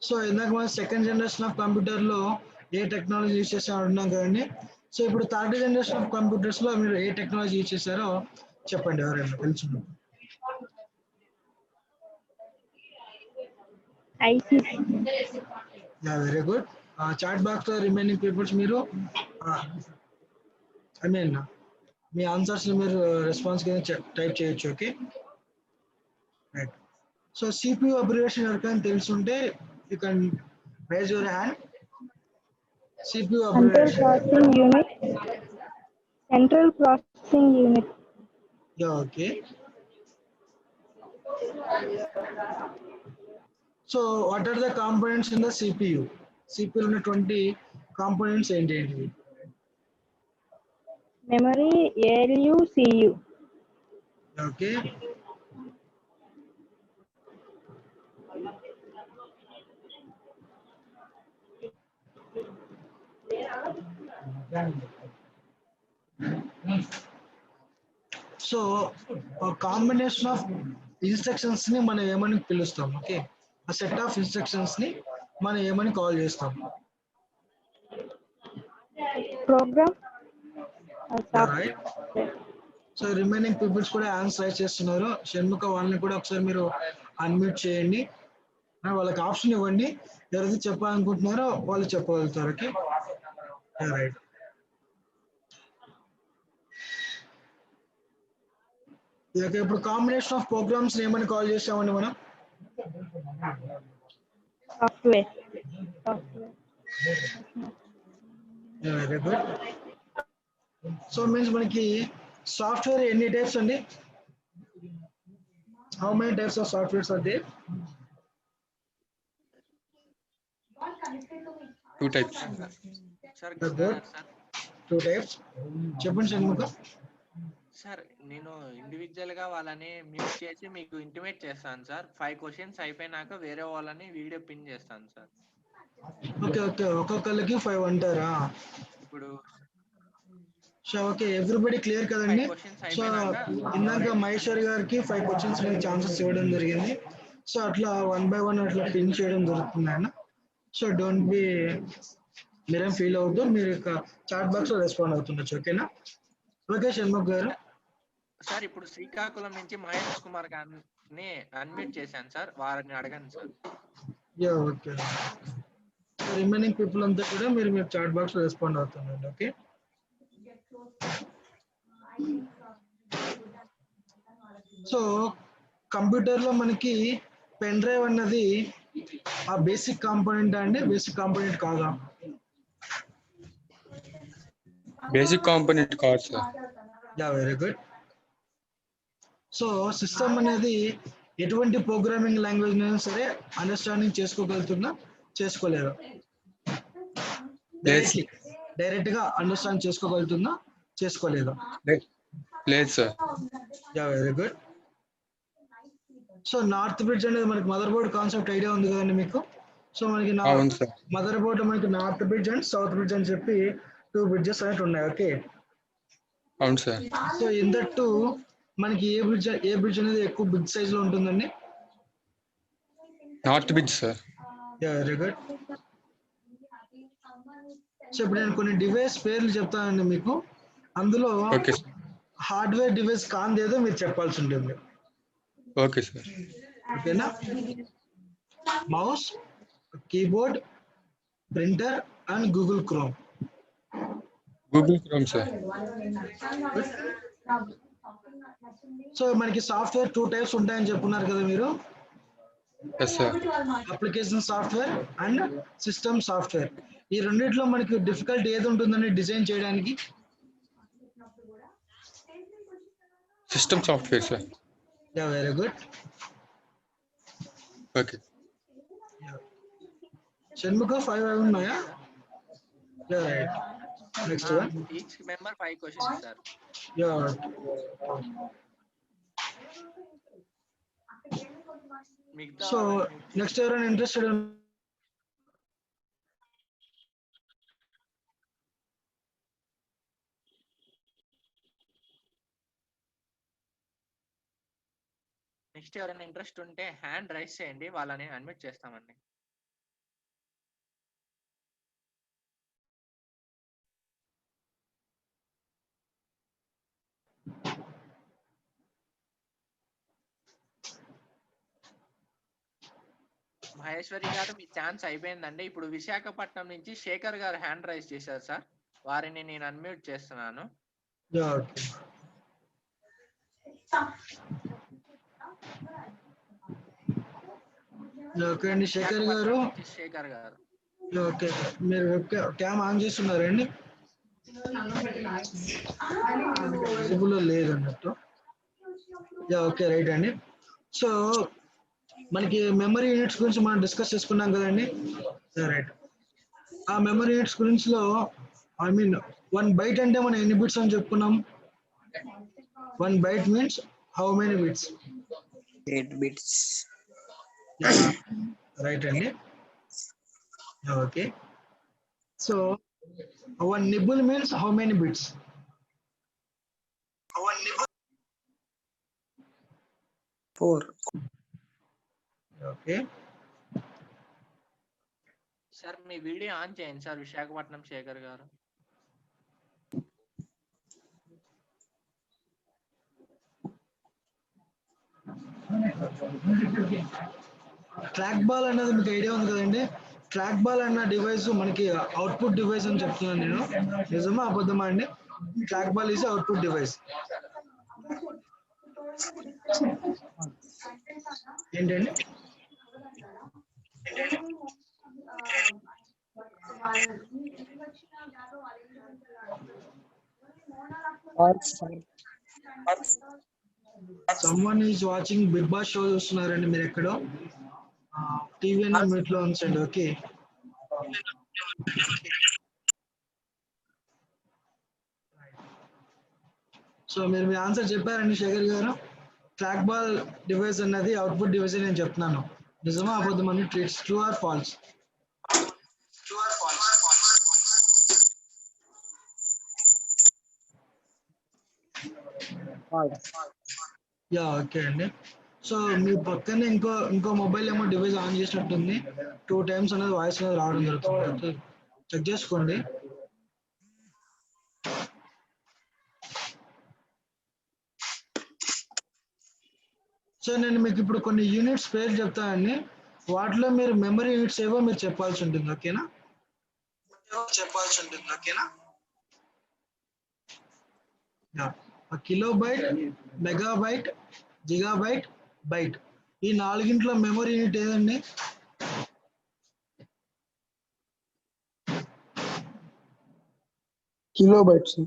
So ఇందాక మనం second generation of కంప్యూటర్లో ఏ టెక్నాలజీ యూజ్ చేసామో అన్నాం కదండి. సో ఇప్పుడు థర్డ్ జనరేషన్ ఆఫ్ కంప్యూటర్స్లో మీరు ఏ టెక్నాలజీ యూజ్ చేశారో చెప్పండి ఎవరైనా తెలుసు. ICC. Yeah very good. Chat box లో రిమైనింగ్ పీపుల్స్ మీరు ఐ మీన్ మీ ఆన్సర్స్ మీరు రెస్పాన్స్ కింద టైప్ చేయొచ్చు. Okay right. So CPU abbreviation ఎవరికైనా తెలుసుంటే you can raise your hand. CPU central abbreviation. Processing unit. Central processing unit. Yeah okay. So what are the components in the CPU? CPU ఉన్నటువంటి components ఏంటి? Memory, ALU, CU. Okay. So combination of instructions ని మనం ఏమని పిలుస్తాం? Okay, ఆ set of instructions ని మనం ఏమని కాల్ చేస్తాం? Program. Right. So remaining peoples కూడా ఆన్సర్ రైట్ చేస్తున్నారు. షణ్ముఖ వాళ్ళని కూడా ఒకసారి మీరు అన్మ్యూట్ చేయండి, వాళ్ళకి ఆప్షన్ ఇవ్వండి. ఎవరైతే చెప్పాలనుకుంటున్నారో వాళ్ళు చెప్పగలుగుతారు. Okay right. ఇక ఇప్పుడు కాంబినేషన్ ఆఫ్ ప్రోగ్రామ్స్ ఏమని కాల్ చేస్తామండి మనం? Software. Very good. So means మనకి సాఫ్ట్వేర్ ఎన్ని టైప్స్ అండి? How many types of softwares are there? 2 types. Sir good. 2 types. చెప్పండి షణ్ముఖ. సార్ నేను ఇండివిజువల్ గా వాళ్ళని మ్యూట్ చేసి మీకు ఇంటిమేట్ చేస్తాను సార్. 5 క్వశ్చన్స్ అయిపోయినాక వేరే వాళ్ళని వీడియో పిన్ చేస్తాను సార్. ఓకే ఓకే, ఒక్కొక్కరికి 5 అంటారా? ఇప్పుడు సో ఓకే, ఎవ్రీబడి క్లియర్ కదండి? 5 క్వశ్చన్స్ సో అయిపోయినాక ఇందాక మహేశ్వర్ గారికి 5 క్వశ్చన్స్ ఛాన్సెస్ ఇవ్వడం జరిగింది. సో అట్లా 1 by 1 అట్లా పిన్ చేయడం జరుగుతుంది ఆయన. సో డోంట్ బి, మీరేం ఫీల్ అవ్వద్దు, మీరు చాట్ బాక్స్ లో రెస్పాండ్ అవుతుండొచ్చు. ఓకేనా? ఓకే షణ్ముఖ్ గారు. సార్ ఇప్పుడు శ్రీకాకుళం నుంచి మహేష్ కుమార్ గారిని అన్మ్యూట్ చేశాను సార్, వారిని అడగండి sir. Yeah okay. Remaining people అంతా కూడా మీరు చాట్ బాక్స్ లో రెస్పాండ్ అవుతుండండి. ఓకే. సో కంప్యూటర్ లో మనకి పెన్ డ్రైవ్ అన్నది ఆ బేసిక్ కాంపోనెంట్ అండి, బేసిక్ కాంపోనెంట్ కాదా? Basic component cards, sir. Yeah very good. So system అనేది ఎటువంటి ప్రోగ్రామింగ్ లాంగ్వేజ్ అయినా సరే అండర్స్టాండింగ్ చేసుకోగలుగుతున్నా చేసుకోలేదా? డైరెక్ట్ గా అండర్స్టాండ్ చేసుకోగలుగుతుందా చేసుకోలేదా? లేదు sir. Yeah very good. So north bridge అనేది మనకి మదర్ బోర్డ్ కాన్సెప్ట్ ఐడియా ఉంది కదండి మీకు? సో మనకి మదర్ బోర్డ్ మనకి north bridge and south bridge అని చెప్పి 2 బ్రిడ్జెస్ అనేవి ఉన్నాయి. ఓకే. అవును సార్. సో ఇన్ దట్ 2 మనకి ఏ బ్రిడ్జ్ అనేది ఎక్కువ బిగ్ సైజ్ లో ఉంటుందండి? North bridge sir. Yeah very good. So ఇప్పుడు నేను కొన్ని డివైస్ పేర్లు చెప్తానండి మీకు, అందులో ఓకే సార్. హార్డ్వేర్ డివైస్ కాందేదో మీరు చెప్పాల్సి ఉంటుంది. Okay sir. ఓకేనా? Mouse, keyboard, printer and Google Chrome. Google Chrome sir. So మనకి సాఫ్ట్వేర్ 2 టైప్స్ ఉంటాయని చెప్పున్నారు కదా మీరు? Yes sir. Application software and system software. ఈ రెండిట్లో మనకి డిఫికల్ట్ ఏది ఉంటుందని డిజైన్ చేయడానికి? System software sir. Yeah very good. Okay. Shanmukha 5 ఉన్నాయా? Yeah right. Next one. Each member 5 questions sir. Yeah. So next ఎవరైనా ఇంట్రెస్టెడ్? నెక్స్ట్ ఎవరైనా ఇంట్రెస్ట్ ఉంటే హ్యాండ్ రైస్ చేయండి, వాళ్ళని అడ్మిట్ చేస్తామండి. మహేశ్వరి గారు మీ ఛాన్స్ అయిపోయిందండి. ఇప్పుడు విశాఖపట్నం నుంచి శేఖర్ గారు హ్యాండ్ రైజ్ చేశారు సార్. వారిని నేను అన్మ్యూట్ చేస్తున్నాను. ఓకే అండి శేఖర్ గారు. శేఖర్ గారు ఓకే, మీరు క్యామ్ ఆన్ చేస్తున్నారండి? విజిబుల్ లేదు అన్నట్టు. ఓకే రైట్ అండి. సో మనకి మెమరీ యూనిట్స్ గురించి మనం డిస్కస్ చేసుకున్నాం కదండి. రైట్, ఆ మెమరీ యూనిట్స్ గురించి లో ఐ మీన్ 1 బైట్ అంటే మనం ఎన్ని బిట్స్ అని చెప్పుకున్నాం? 1 byte means how many bits? 8 bits. Right అండి. Okay, so 1 nibble means how many bits? 4. Okay sir మీ వీడియో ఆన్ చేయండి సార్ విశాఖపట్నం శేఖర్ గారు. ట్రాక్ బాల్ అన్నది మీకు ఐడియా ఉంది కదండి. ట్రాక్ బాల్ అన్న డివైస్ మనకి అవుట్పుట్ డివైస్ అని చెప్తున్నాను నేను. నిజమా అబద్ధమా అండి? Trackball is output device. ఏంటండి? Someone is watching Bigg Boss show చూస్తున్నారండి మీరు ఎక్కడో. టీవీ అన్న మ్యూట్ లో ఉంచండి. ఓకే, సో మీరు మీ ఆన్సర్ చెప్పారండి శేఖర్ గారు. ట్రాక్ బాల్ డివైస్ అన్నది అవుట్పుట్ డివైస్ నేను చెప్తున్నాను. నిజమా అబద్ధం అని? True or false? Yeah okay అండి. సో మీ పక్కనే ఇంకో మొబైల్ ఏమో డివైస్ ఆన్ చేసినట్టుంది. 2 times అనేది వాయిస్ అనేది రావడం జరుగుతుంది. చెక్ చేసుకోండి. సో నేను మీకు ఇప్పుడు కొన్ని యూనిట్స్ పేరు చెప్తానండి. వాటిలో మీరు మెమరీ యూనిట్స్ ఏవో మీరు చెప్పాల్సి ఉంటుంది. ఓకేనా? Kilobyte, megabyte, gigabyte, byte. ఈ 4 మెమరీ యూనిట్ ఏదండి? Kilobytes.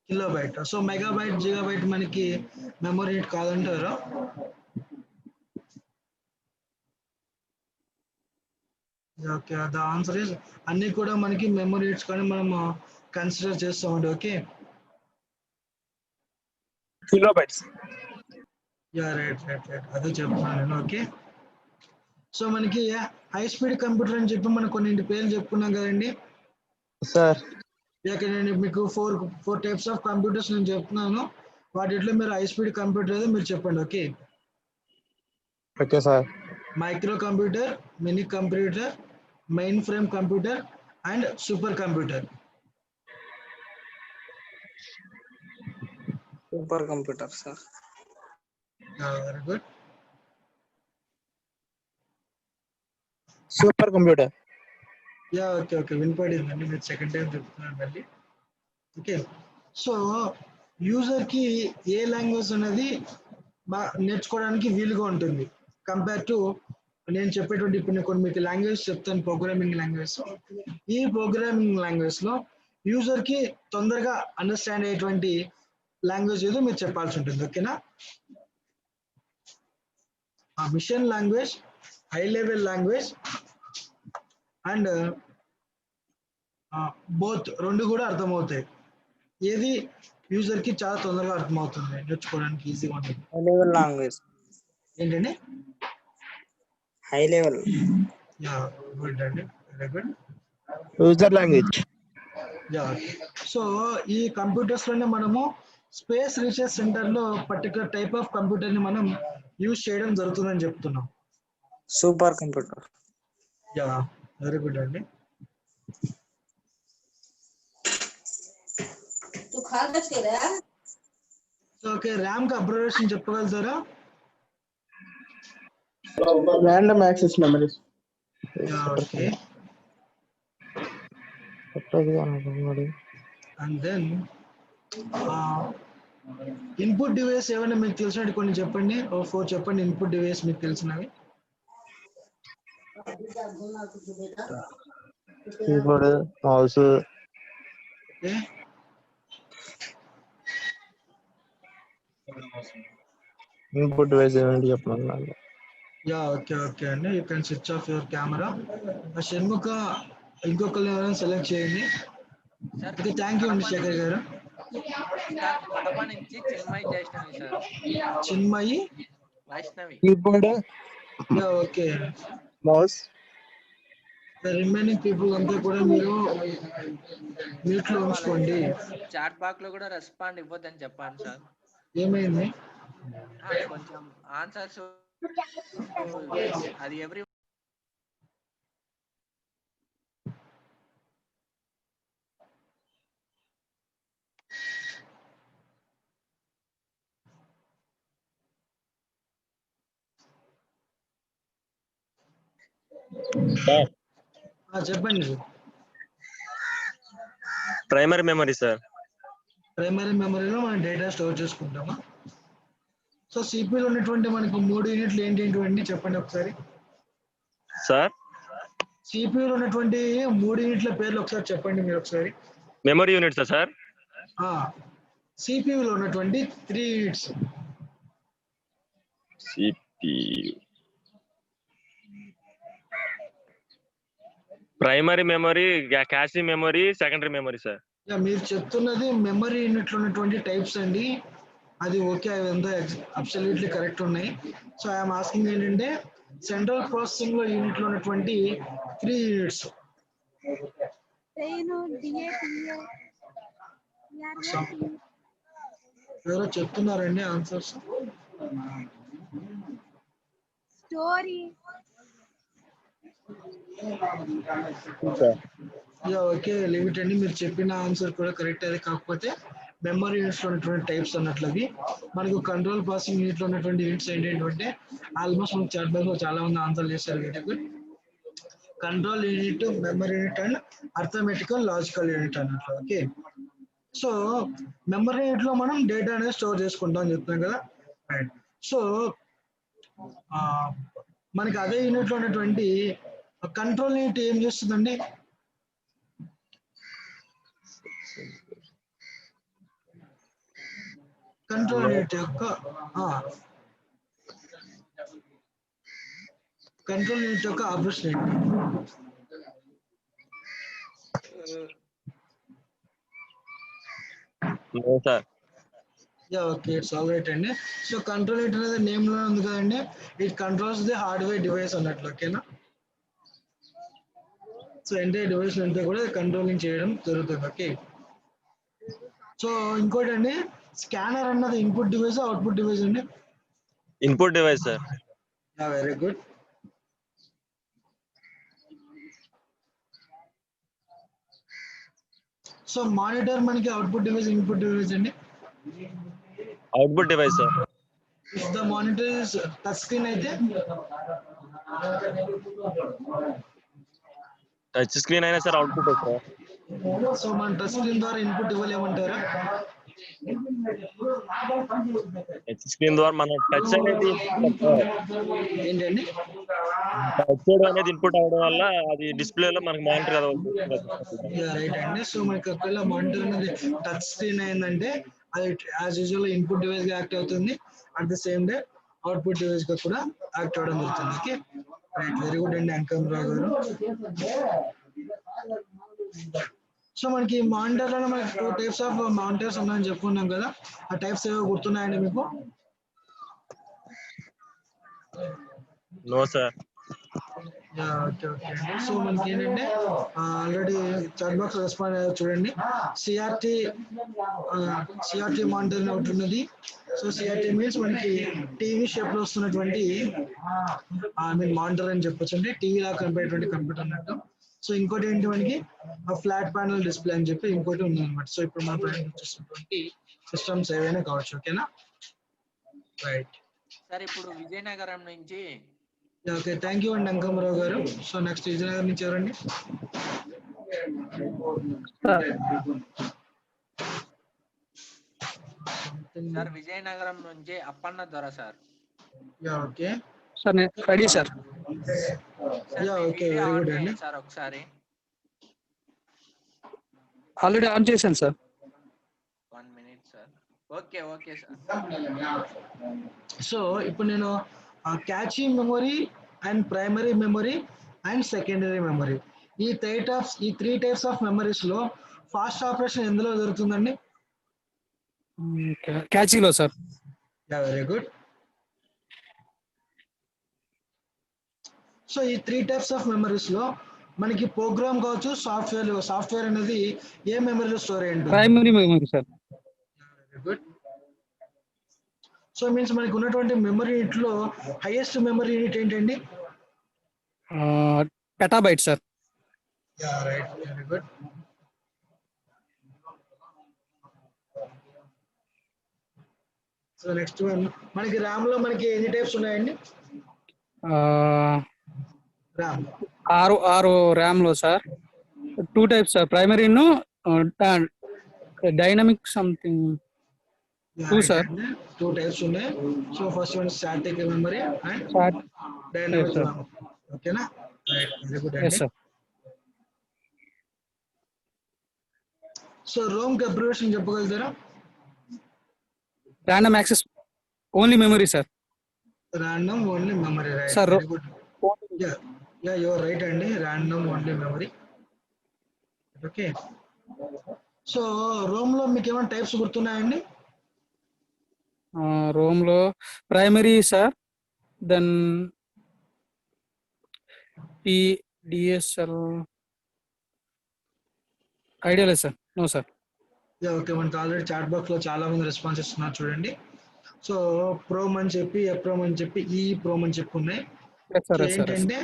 Kilobyte. So megabyte, gigabyte మనకి మెమరీ యూనిట్ కాదంటారు. ఓకే, ద ఆన్సర్ ఇస్ అన్ని కూడా మనకి మెమరీ యూనిట్స్ కానీ మనం కన్సిడర్ చేస్తామండి. Okay, kilobytes. యా రైట్, అదే చెప్తున్నాను నేను. ఓకే, సో మనకి హై స్పీడ్ కంప్యూటర్ అని చెప్పి మనం కొన్ని పేర్లు చెప్పుకున్నాం కదండి సార్. నేను మీకు ఫోర్ టైప్స్ ఆఫ్ కంప్యూటర్స్ నేను చెప్తున్నాను. వాటిలో మీరు హై స్పీడ్ కంప్యూటర్ ఏదో మీరు చెప్పండి. Okay, okay sir. Micro computer, mini computer, mainframe computer and super computer. Super computer sir. Very good. Super computer. Yeah okay వినపడిందండి. మీరు సెకండ్ టైం చెప్తున్నాను మళ్ళీ. ఓకే, సో యూజర్ కి ఏ లాంగ్వేజ్ అనేది నేర్చుకోవడానికి వీలుగా ఉంటుంది కంపేర్ టు నేను చెప్పేటువంటి ఇప్పుడు నేను కొన్ని మీకు లాంగ్వేజ్ చెప్తాను, ప్రోగ్రామింగ్ లాంగ్వేజ్. ఈ ప్రోగ్రామింగ్ లాంగ్వేజ్ లో యూజర్ కి తొందరగా అండర్స్టాండ్ అయ్యేటువంటి లాంగ్వేజ్ ఏదో మీరు చెప్పాల్సి ఉంటుంది. ఓకేనా? Machine language, high level language and both రెండు కూడా అర్థమవుతాయి. ఏది యూజర్ కి చాలా తొందరగా అర్థమవుతుంది, నేర్చుకోవడానికి ఈజీగా ఉంటుంది? High level language. ఏంటండి? High level. యా గుడ్ అండి, very good. User language. Yeah, so ఈ కంప్యూటర్స్ లోనే మనము స్పేస్ రీసెర్చ్ సెంటర్ లో పర్టికులర్ టైప్ ఆఫ్ కంప్యూటర్ ని మనం యూజ్ చేయడం జరుగుతుందని చెప్తున్నాం. Super computer. Yeah very good అండి. సో ఓకే, ర్యామ్ కి అబ్రివేషన్ చెప్పగలుగుతారా? Random access memories. Yeah, okay. And then input device ఏమైనా మీకు తెలిసినట్టు కొన్ని చెప్పండి. 4 చెప్పండి ఇన్పుట్ డివైస్ మీకు తెలిసినవి. Keyboard, mouse, okay, input device ఏమంటే చెప్పమన్నారు. యా ఓకే ఓకే అండి. You can switch off your camera. Shanmukha ఇంకొకరిని ఎవరైనా సెలెక్ట్ చేయండి. సార్ ఓకే, థ్యాంక్ యూ అండి శేఖర్ గారు. సార్ కడప నుంచి Chinmayi Vaishnavi sir. Chinmayi Vaishnavi. Keyboard, yeah okay. mouse, remaining people అంతా కూడా మీరు మ్యూట్ లో ఉంచుకోండి. చాట్ బాక్స్ లో కూడా రెస్పాండ్ ఇవ్వద్దని చెప్పాను సార్. ఏమైంది? కొంచెం ఆన్సర్స్ అది ఎవ్రీ చెప్పండి. Primary memory sir. ప్రైమరీ మెమరీలో మనం డేటా స్టోర్ చేసుకుంటామా? సో సిపిలో ఉన్నటువంటి మనకు 3 యూనిట్లు ఏంటి చెప్పండి ఒకసారి. సార్ సిపిలో ఉన్నటువంటి 3 యూనిట్ల పేర్లు ఒకసారి చెప్పండి మీరు ఒకసారి. Memory యూనిట్సా sir? సిపియులో ఉన్నటువంటి 3 units. CPU, primary memory, cache memory, secondary memory sir. మీరు చెప్తున్నది మెమరీ యూనిట్లో ఉన్నటువంటి టైప్స్ అండి. అది ఓకే, అవంతా అబ్సల్యూట్లీ కరెక్ట్ ఉన్నాయి. సో ఐఎమ్ ఆస్కింగ్ ఏంటంటే సెంట్రల్ ప్రాసెసింగ్ లో యూనిట్ లో ఉన్నటువంటి 3 యూనిట్స్. ఎవరో చెప్తున్నారండి ఆన్సర్స్. స్టోరీ ఓకే, లిమిట్ అండి. మీరు చెప్పిన ఆన్సర్ కూడా కరెక్ట్. అది కాకపోతే మెమరీ యూనిట్స్ లో ఉన్నటువంటి టైప్స్ అన్నట్లవి. మనకు కంట్రోల్ ప్రాసెసింగ్ యూనిట్ లో ఉన్నటువంటి యూనిట్స్ ఏంటంటే ఆల్మోస్ట్ మనకు చాట్ బాక్స్ లో చాలా మంది ఆన్సర్ చేశారు. Very good. Control unit, memory unit and arithmetical logical unit అన్నట్లు. ఓకే, సో మెమరీ యూనిట్ లో మనం డేటా అనేది స్టోర్ చేసుకుంటాం అని చెప్తున్నాం కదా. రైట్. సో మనకి అదే యూనిట్ లో ఉన్నటువంటి కంట్రోల్ యూనిట్ ఏం చేస్తుందండి? కంట్రోల్ యూనిట్ యొక్క ఆపరేషన్ ఏంటి? Sir okay, it's all right అండి. సో కంట్రోల్ యూనిట్ అనేది నేమ్ లో ఉంది కదండి. It controls the hardware device అన్నట్లు. ఓకేనా? సో ఎంటైర్ డివైస్ అంతా కూడా కంట్రోలింగ్ చేయడం జరుగుతుంది. ఓకే, సో ఇంకోటి అండి, స్కానర్ అన్నది ఇన్పుట్ డివైస్ అవుట్పుట్ డివైస్ అండి? Input device sir. Very good. So monitor మనకి అవుట్పుట్ డివైస్, ఇన్పుట్ డివైస్ అండి? Output device sir. If the monitor is touch screen అయితే? టచ్ స్క్రీన్ అయినా సార్ అవుట్పుట్ సార్. సో మన touch screen ద్వారా input ఇవ్వలేమంటారా? Touch screen ద్వారా మనం touch అనేది ఏంటండి? టచ్ చేయడం అనేది ఇన్పుట్ అవడం వల్ల అది డిస్ప్లేలో మనకి మానిటర్ రైట్ అండి. సో మనకి ఒకవేళ మానిటర్ అనేది టచ్ స్క్రీన్ అయిందంటే అది యాజ్ యూజువల్ ఇన్పుట్ డివైస్ గా యాక్ట్ అవుతుంది. At the same day output device గా కూడా యాక్ట్ అవడం జరుగుతుంది. ఓకే, రైట్, వెరీ గుడ్ అండి అంకమరావు గారు. సో మనకి మానిటర్ లో మనకి 2 టైప్స్ ఆఫ్ మానిటర్స్ ఉన్నాయని చెప్పుకున్నాం కదా. ఆ టైప్స్ ఏవో గుర్తున్నాయండి మీకు? No sir. ఓకే ఓకే అండి. సో మనకి ఏంటంటే ఆల్రెడీ చాట్ బాక్స్ రెస్పాండ్ అయ్యారు చూడండి. సిఆర్టీ మానిటర్ ఒకటి ఉన్నది. సో సిఆర్టీ మీన్స్ మనకి టీవీ షేప్ లో వస్తున్నటువంటి మానిటర్ అని చెప్పొచ్చు. అంటే టీవీ లాగా కనిపేటువంటి కంప్యూటర్ అన్నట్టు. సో ఇంకోటి ఏంటి మనకి ఫ్లాట్ ప్యానల్ డిస్ప్లే అని చెప్పి ఇంకోటి ఉంది అనమాట. సో ఇప్పుడు మన ప్రజెంట్ చూస్తున్నటువంటి సిస్టమ్స్ ఏవైనా కావచ్చు. ఓకేనా? రైట్ సార్ ఇప్పుడు విజయనగరం నుంచి ఓకే, థ్యాంక్ యూ అండి అంకమరావు గారు. సో నెక్స్ట్ విజయనగరం నుంచి ఎవరండి? సార్ విజయనగరం నుంచి అప్పన్న దొర సార్. ఓకే సార్ నేను ready sir. Sir me okay, video very on good అండి. చేయండి సార్ ఒకసారి. ఆల్రెడీ ఆన్ చేశాను sir. 1 minute sir. Okay okay sir. So ఇప్పుడు నేను catchy memory and primary memory and secondary memory ఈ 3 టైప్స్ ఆఫ్ మెమరీస్ లో fast operation ఎందులో జరుగుతుందండి? క్యాచీలో సార్. Very good. సో ఈ 3 టైప్స్ ఆఫ్ మెమరీస్ లో మనకి ప్రోగ్రామ్ కావచ్చు, సాఫ్ట్వేర్ అనేది ఏ మెమరీలో స్టోర్ అయి ఉంటుంది? Primary memory sir. Very good. So means మనకి ఉన్నటువంటి మెమరీ యూనిట్ లో హైయెస్ట్ మెమరీ యూనిట్ ఏంటండి? Petabyte sir. Right, very good. So next one మనకి ర్యామ్ లో మనకి ఎన్ని టైప్స్ ఉన్నాయండి? ర్యామ్ 6 ర్యామ్ లో సార్. 2 టైప్స్ సార్, ప్రైమరీను డైనమిక్ సంథింగ్ 2 సార్. 2 టైప్స్ ఉన్నాయి. So first one static memory and dynamic sir. Memory. ఓకేనా? రైట్, వెరీ గుడ్ ఎస్ అండి. సార్. సో రోమ్ కి అబ్రివేషన్ చెప్పగలుగుతారా? Random access only memory sir. Random only memory. Right, Sir, very good. Your right అండి, random only memory. Okay. So ROM లో మీకు ఏమైనా types గుర్తున్నాయండి? ROM లో primary sir, then DSL idea లేదు sir. No sir. Okay, మనకి already chat box లో చాలా మంది రెస్పాన్స్ ఇస్తున్నారు చూడండి. సో ప్రోమ్ అని చెప్పి, ఎప్రోమ్ అని చెప్పి, ఈ ప్రోమ్ అని చెప్పి ఉన్నాయి. Yes sir. Yes sir. ఏంటంటే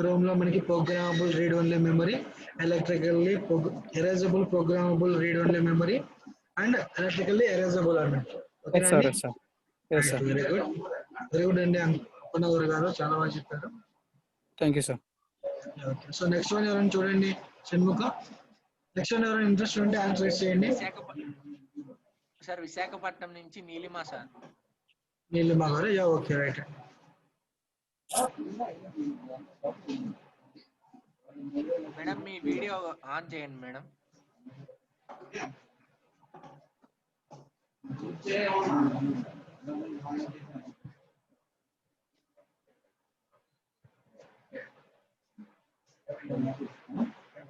రోమ్ లో మనకి programmable read only memory, electrically erasable programmable read only memory and electrically erasable అన్నమాట. Yes sir. Yes sir. Yes sir. Very good, very good అండి అప్పన్నగౌర్ గారు, చాలా బాగా చెప్పారు. Thank you sir. Okay, so next one ఎవరైనా చూడండి, షణ్ముఖ. నెక్స్ట్ వన్ ఎవరైనా interest ఉంటే ఆన్సర్ చేయండి. సార్ విశాఖపట్నం నుంచి నీలిమా సార్. నీలిమా గారు, okay right. Madam me video on చేయండి మేడం.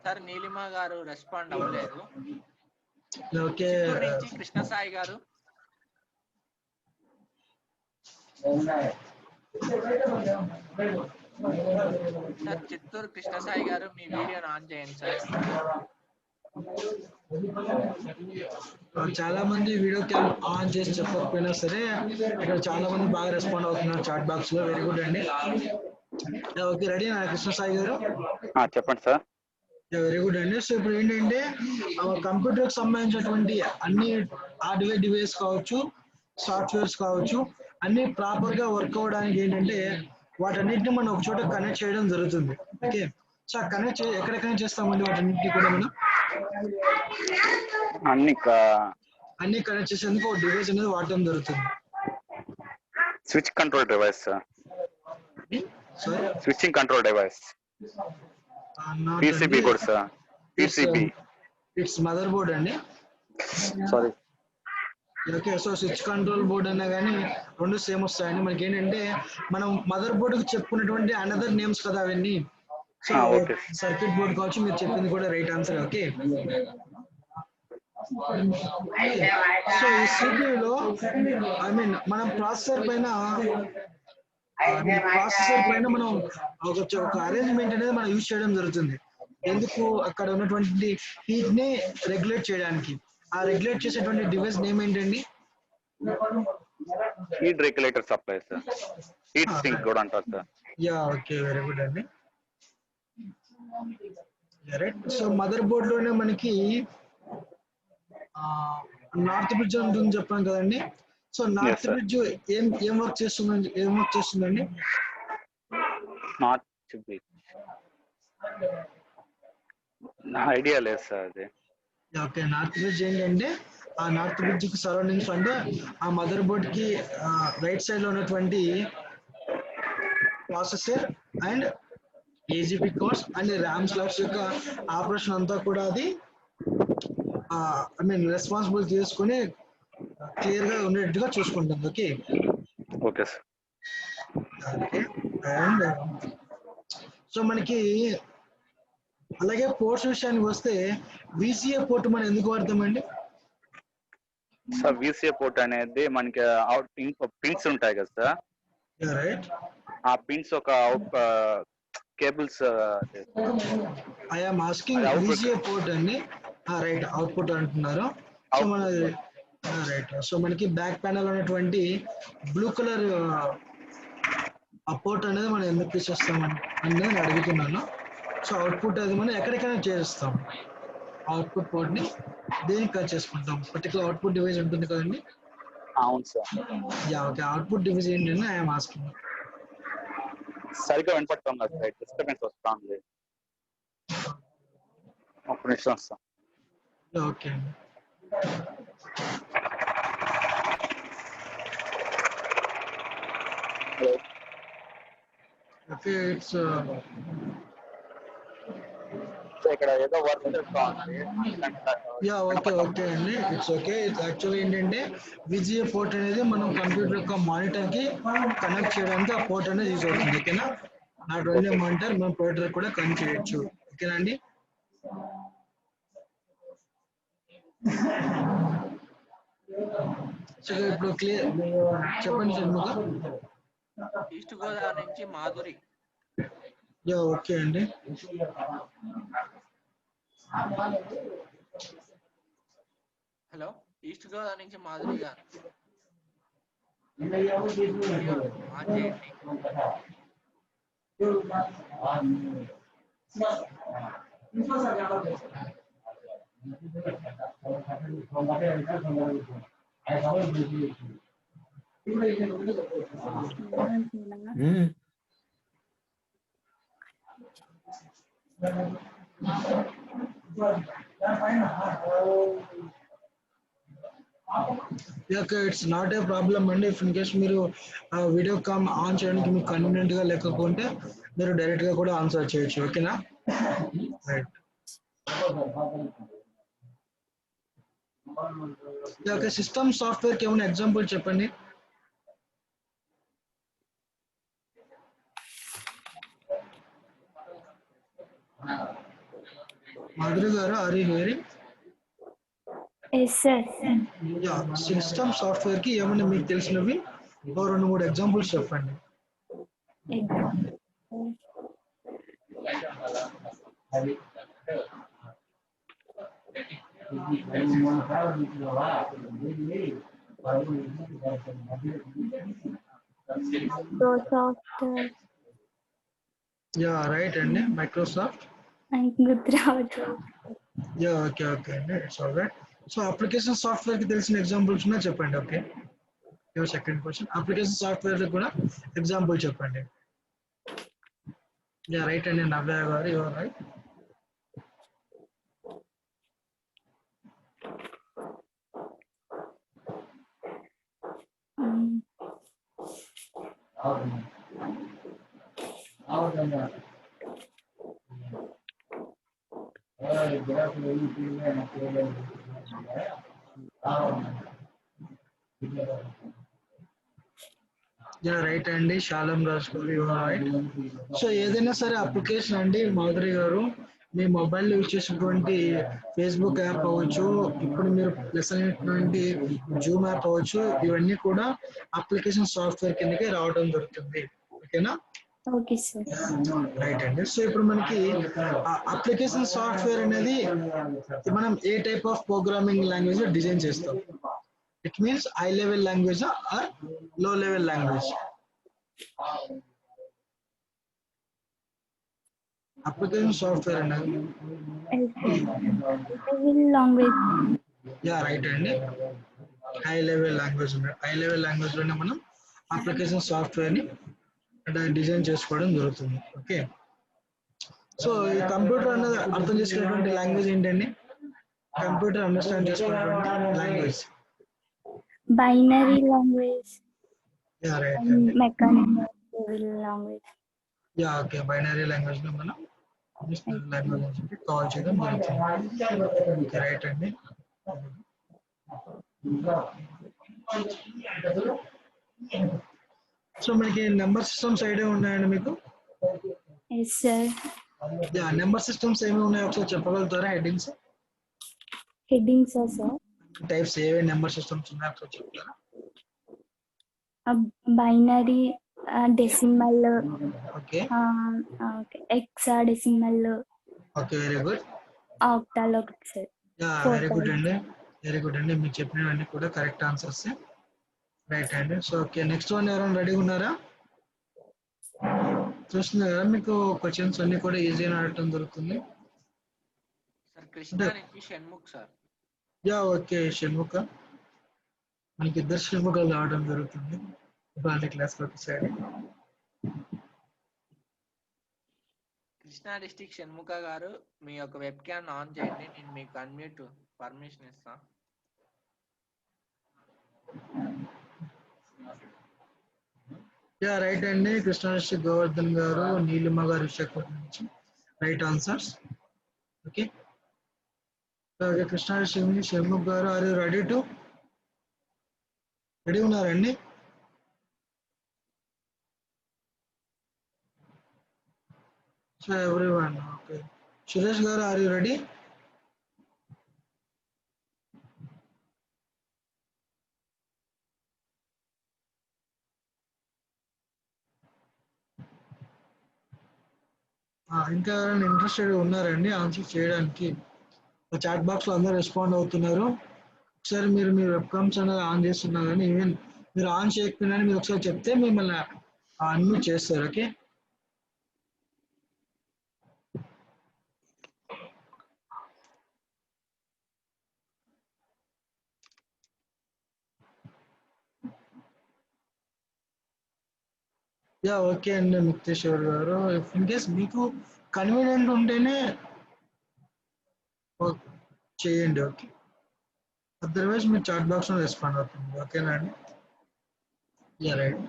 సార్ నీలిమా గారు రెస్పాండ్ అవ్వలేదు. ఓకే, చిత్తూరు నుంచి కృష్ణసాయి గారు. సార్ చిత్తూరు కృష్ణసాయి గారు మీ వీడియోని ఆన్ చేయండి సార్. చాలా మంది వీడియో క్యామ్ ఆన్ చేసి చెప్పకపోయినా సరే ఇక్కడ చాలా మంది బాగా రెస్పాండ్ అవుతున్నారు చాట్ బాక్స్ లో. వెరీ గుడ్ అండి. ఓకే, రెడీ నా కృష్ణసాయి గారు? చెప్పండి సార్. వెరీ గుడ్ అండి. సో ఇప్పుడు ఏంటంటే కంప్యూటర్ కి సంబంధించినటువంటి అన్ని హార్డ్వేర్ డివైస్ కావచ్చు, సాఫ్ట్వేర్స్ కావచ్చు, అన్ని ప్రాపర్ గా వర్క్ అవ్వడానికి ఏంటంటే వాటన్నిటిని మనం ఒక చోట కనెక్ట్ చేయడం జరుగుతుంది. ఓకే, సో కనెక్ట్ ఎక్కడ కనెక్ట్ చేస్తామండి వాటన్నిటిని కూడా మనం? అన్ని కనెక్ట్ చేసేందుకు ఒక డివైస్ అనేది వాడటం జరుగుతుంది. Switch control device sir. Switching control device. PCB కూడా sir. PCB. It's mother board అండి. Sorry. Okay, so switch control board అన్నా కానీ రెండు సేమ్ వస్తాయండి. మనకి ఏంటంటే మనం మదర్ బోర్డ్ కి చెప్పుకున్నటువంటి అనదర్ నేమ్స్ కదా అవన్నీ. సో సర్క్యూట్ బోర్డ్ కావచ్చు, మీరు చెప్పింది కూడా రైట్ ఆన్సర్. ఓకే, సో ఈ CPU లో మనం ప్రాసెసర్ పైన మనం ఒక అరేంజ్మెంట్ అనేది మనం యూజ్ చేయడం జరుగుతుంది. ఎందుకు? అక్కడ ఉన్నటువంటి హీట్ ని రెగ్యులేట్ చేయడానికి. ఆ రెగ్యులేట్ చేసేటువంటి డివైస్ నేమ్ ఏంటండి? Heat regulator supply sir. Heat sink కూడా అంటారు సార్. ఓకే, వెరీ గుడ్ అండి. రైట్. సో మదర్ బోర్డ్ లోనే మనకి నార్త్ బ్రిడ్జ్ ఉంటుంది చెప్పాను కదండి. సో నార్త్ బ్రిడ్జ్ ఏం వర్క్ చేస్తుందండి? నార్త్ బ్రిడ్జ్ ఐడియా లేదు సార్ అది. ఓకే, నార్త్ బ్రిడ్జ్ ఏంటంటే ఆ నార్త్ బ్రిడ్జ్ కి సరౌండింగ్స్ అంటే ఆ మదర్ బోర్డ్ కి రైట్ సైడ్ లో ఉన్నటువంటి processor and AGP course and RAM slots యొక్క ఆపరేషన్ అంతా కూడా అది ఐ మీన్ రెస్పాన్సిబుల్ తీసుకుని క్లియర్ గా ఉండేట్టుగా చూసుకుంటుంది. Okay okay sir. Okay, and so మనకి అలాగే పోర్ట్స్ విషయానికి వస్తే విసిఏ పోర్ట్ మనం ఎందుకు వాడతామండి? సార్ విసిఏ పోర్ట్ అనేది మనకి పిన్స్ ఉంటాయి కదా సార్, రైట్. ఆ పిన్స్ ఒక cables. I'm asking VCA port అండి. రైట్, అవుట్పుట్ అంటున్నారు. సో మన రైట్, సో మనకి బ్యాక్ ప్యానల్ ఉన్నటువంటి బ్లూ కలర్ ఆ పోర్ట్ అనేది మనం ఎందుకు తీసేస్తామని నేను అడుగుతున్నాను. సో అవుట్పుట్ అది మనం ఎక్కడికైనా చేస్తాం. అవుట్పుట్ పోర్ట్ ని దేనికి కట్ చేసుకుంటాం? పర్టికులర్ అవుట్పుట్ డివైస్ ఉంటుంది కదండి. అవును sir. Yeah, okay, output device ఏంటంటే ఐఎమ్ ఆస్కింగ్. సరిగ్గా వినపడతాం కదా సార్, డిస్టర్బెన్స్ వస్తుంది. ఒక నిమిషం వస్తాం. ఓకే అండి. ఓకే, ఇట్స్ ఇక్కడ ఏదో వర్క్ జరుగుతుంది. యా, ఓకే ఓకే అండి, ఇట్స్ ఓకే. ఇట్స్ యాక్చువల్లీ ఏంటంటే విజిఏ పోర్ట్ అనేది మనం కంప్యూటర్ యొక్క మానిటర్ కి కనెక్ట్ చేయడానికి ఆ పోర్ట్ అనేది యూజ్ అవుతుంది. ఓకేనా? నాట్ ఓన్లీ మానిటర్, మనం ప్రొజెక్టర్ కూడా కనెక్ట్ చేయొచ్చు. ఓకేనా అండి? సో ఇప్పుడు క్లియర్ చెప్పండి షణ్ముఖ. ఈస్ట్ గోదావరి నుంచి మాధురి. యా, ఓకే అండి. హలో, ఈస్ట్ గోదావరి నుంచి మాధురి గారు. ఆన్ చేయండి. ఇట్స్ నాట్ ఏ ప్రాబ్లమ్ అండి. ఇఫ్ ఇన్ కేస్ మీరు వీడియో కాల్ ఆన్ చేయడానికి మీకు కన్వీనియంట్ గా లేకపోతే మీరు డైరెక్ట్ గా కూడా ఆన్సర్ చేయొచ్చు. ఓకేనా? రైట్. ఓకే, సిస్టమ్ సాఫ్ట్వేర్ కి ఏమైనా ఎగ్జాంపుల్ చెప్పండి. మాధురి గారు, are you hearing? Yeah, system software కి ఏమైనా మీకు తెలిసినవి ఓ 2-3 ఎగ్జాంపుల్స్ చెప్పండి. యా, రైట్ అండి, మైక్రోసాఫ్ట్. యా, ఓకే ఓకే అండి, it's all right. So application software కి తెలిసిన ఎగ్జాంపుల్స్ ఉన్నా చెప్పండి. Okay, your second question. Application software కూడా ఎగ్జాంపుల్ చెప్పండి. యా, రైట్ అండి, నవ్య గారు, యువర్ రైట్. రైట్ అండి, శాలం రాజ్ గారు, రైట్. సో ఏదైనా సరే అప్లికేషన్ అండి మాధురి గారు, మీ మొబైల్ యూజ్ చేసినటువంటి ఫేస్బుక్ యాప్ అవ్వచ్చు, ఇప్పుడు మీరు ప్లస్ అయినటువంటి జూమ్ యాప్ అవ్వచ్చు, ఇవన్నీ కూడా అప్లికేషన్ సాఫ్ట్వేర్ కిందకి రావడం జరుగుతుంది. ఓకేనా? Okay sir. రైట్ అండి. సో ఇప్పుడు మనకి అప్లికేషన్ సాఫ్ట్వేర్ అనేది మనం ఏ type of programming language design చేస్తాం? It means high level language or low level language? Application software అనేది యా, రైట్ అండి, high level language. High level language లోనే మనం అప్లికేషన్ సాఫ్ట్వేర్ ని డిజైన్ చేసుకోవడం జరుగుతుంది. ఓకే, సో ఈ కంప్యూటర్ అన్నది అర్థం చేసుకునేటువంటి లాంగ్వేజ్ ఏంటండి? కంప్యూటర్ అండర్స్టాండ్ చేసుకునేటువంటి language binary language right and అండి. Mechanical language. Okay, binary language లో మనం లాంగ్వేజ్ అని చెప్పి కాల్ చేయడం జరుగుతుంది. ఓకే, రైట్ అండి. సో మనకి నెంబర్ సిస్టమ్స్ ఐడియా ఉన్నాయండి మీకు? Yes sir. నెంబర్ సిస్టమ్స్ ఏమి ఉన్నాయో ఒకసారి చెప్పగలుగుతారా? Headings, headings sir. టైప్స్ ఏవే నెంబర్ సిస్టమ్స్ ఉన్నాయో ఒకసారి చెప్తారా? Binary, decimal, okay hexadecimal, okay, very good. Octal ఒకటి సార్. వెరీ గుడ్ అండి, వెరీ గుడ్ అండి. మీరు చెప్పినవన్నీ కూడా కరెక్ట్ ఆన్సర్స్. రైట్ అండి. సో ఓకే, నెక్స్ట్ వన్ ఎవరైనా రెడీగా ఉన్నారా? చూస్తున్నారు కదా, మీకు క్వశ్చన్స్ అన్ని కూడా ఈజీగా అడగటం జరుగుతుంది. సార్ కృష్ణ నుంచి షణ్ముఖ్ సార్. ఓకే, షణ్ముఖ, మనకి ఇద్దరు షణ్ముఖాలు రావడం జరుగుతుంది ఇవాళ క్లాస్ లో. సైడ్ కృష్ణా డిస్ట్రిక్ట్ షణ్ముఖ గారు, మీ యొక్క వెబ్ క్యామ్ ఆన్ చేయండి, నేను మీకు అన్మ్యూట్ పర్మిషన్ ఇస్తా. రైట్ అండి. కృష్ణాశ్రీ గోవర్ధన్ గారు, నీలిమ గారు విశాఖపట్నం నుంచి రైట్ ఆన్సర్స్. ఓకే, అలాగే కృష్ణాశ్రీ షణ్ముఖ్ గారు, are you ready to? Ready ఉన్నారండి? So everyone. ఓకే, సురేష్ గారు, ఆర్ యూ రెడీ? ఇంకా ఎవరైనా ఇంట్రెస్టెడ్ ఉన్నారండి ఆన్సర్ చేయడానికి? చాట్ బాక్స్ లో అందరూ రెస్పాండ్ అవుతున్నారు. ఒకసారి మీరు మీ వెబ్ కామ్స్ అనేది ఆన్ చేస్తున్నారు, కానీ ఈవెన్ మీరు ఆన్ చేయకపోయినా మీరు ఒకసారి చెప్తే మిమ్మల్ని అన్మ్యూట్ చేస్తారు. ఓకే, ఓకే అండి. ముక్తేశ్వర్ గారు, ఇన్ కేస్ మీకు కన్వీనియంట్ ఉంటేనే చేయండి. ఓకే, అదర్వైజ్ మీరు చాట్ బాక్స్ లో రెస్పాండ్ అవుతుంది. ఓకేనా అండి? Right.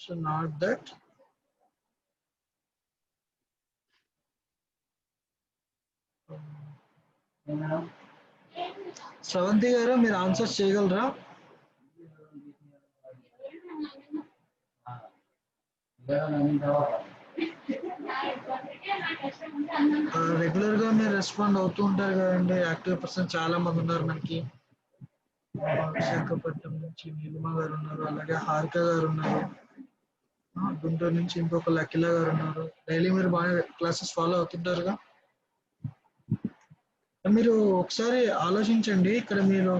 So not that. Sravanthi గారు, మీరు ఆన్సర్స్ చేయగలరా? రెగ్యులర్ గా మీరు రెస్పాండ్ అవుతూ ఉంటారు కదండి, యాక్టివ్ పర్సన్ చాలా మంది ఉన్నారు మనకి. విశాఖపట్నం నుంచి నీలిమ గారు ఉన్నారు, అలాగే హారిక గారు ఉన్నారు, గుంటూరు నుంచి ఇంకొక అఖిల గారు ఉన్నారు. డైలీ మీరు బాగా క్లాసెస్ ఫాలో అవుతుంటారుగా. మీరు ఒకసారి ఆలోచించండి, ఇక్కడ మీరు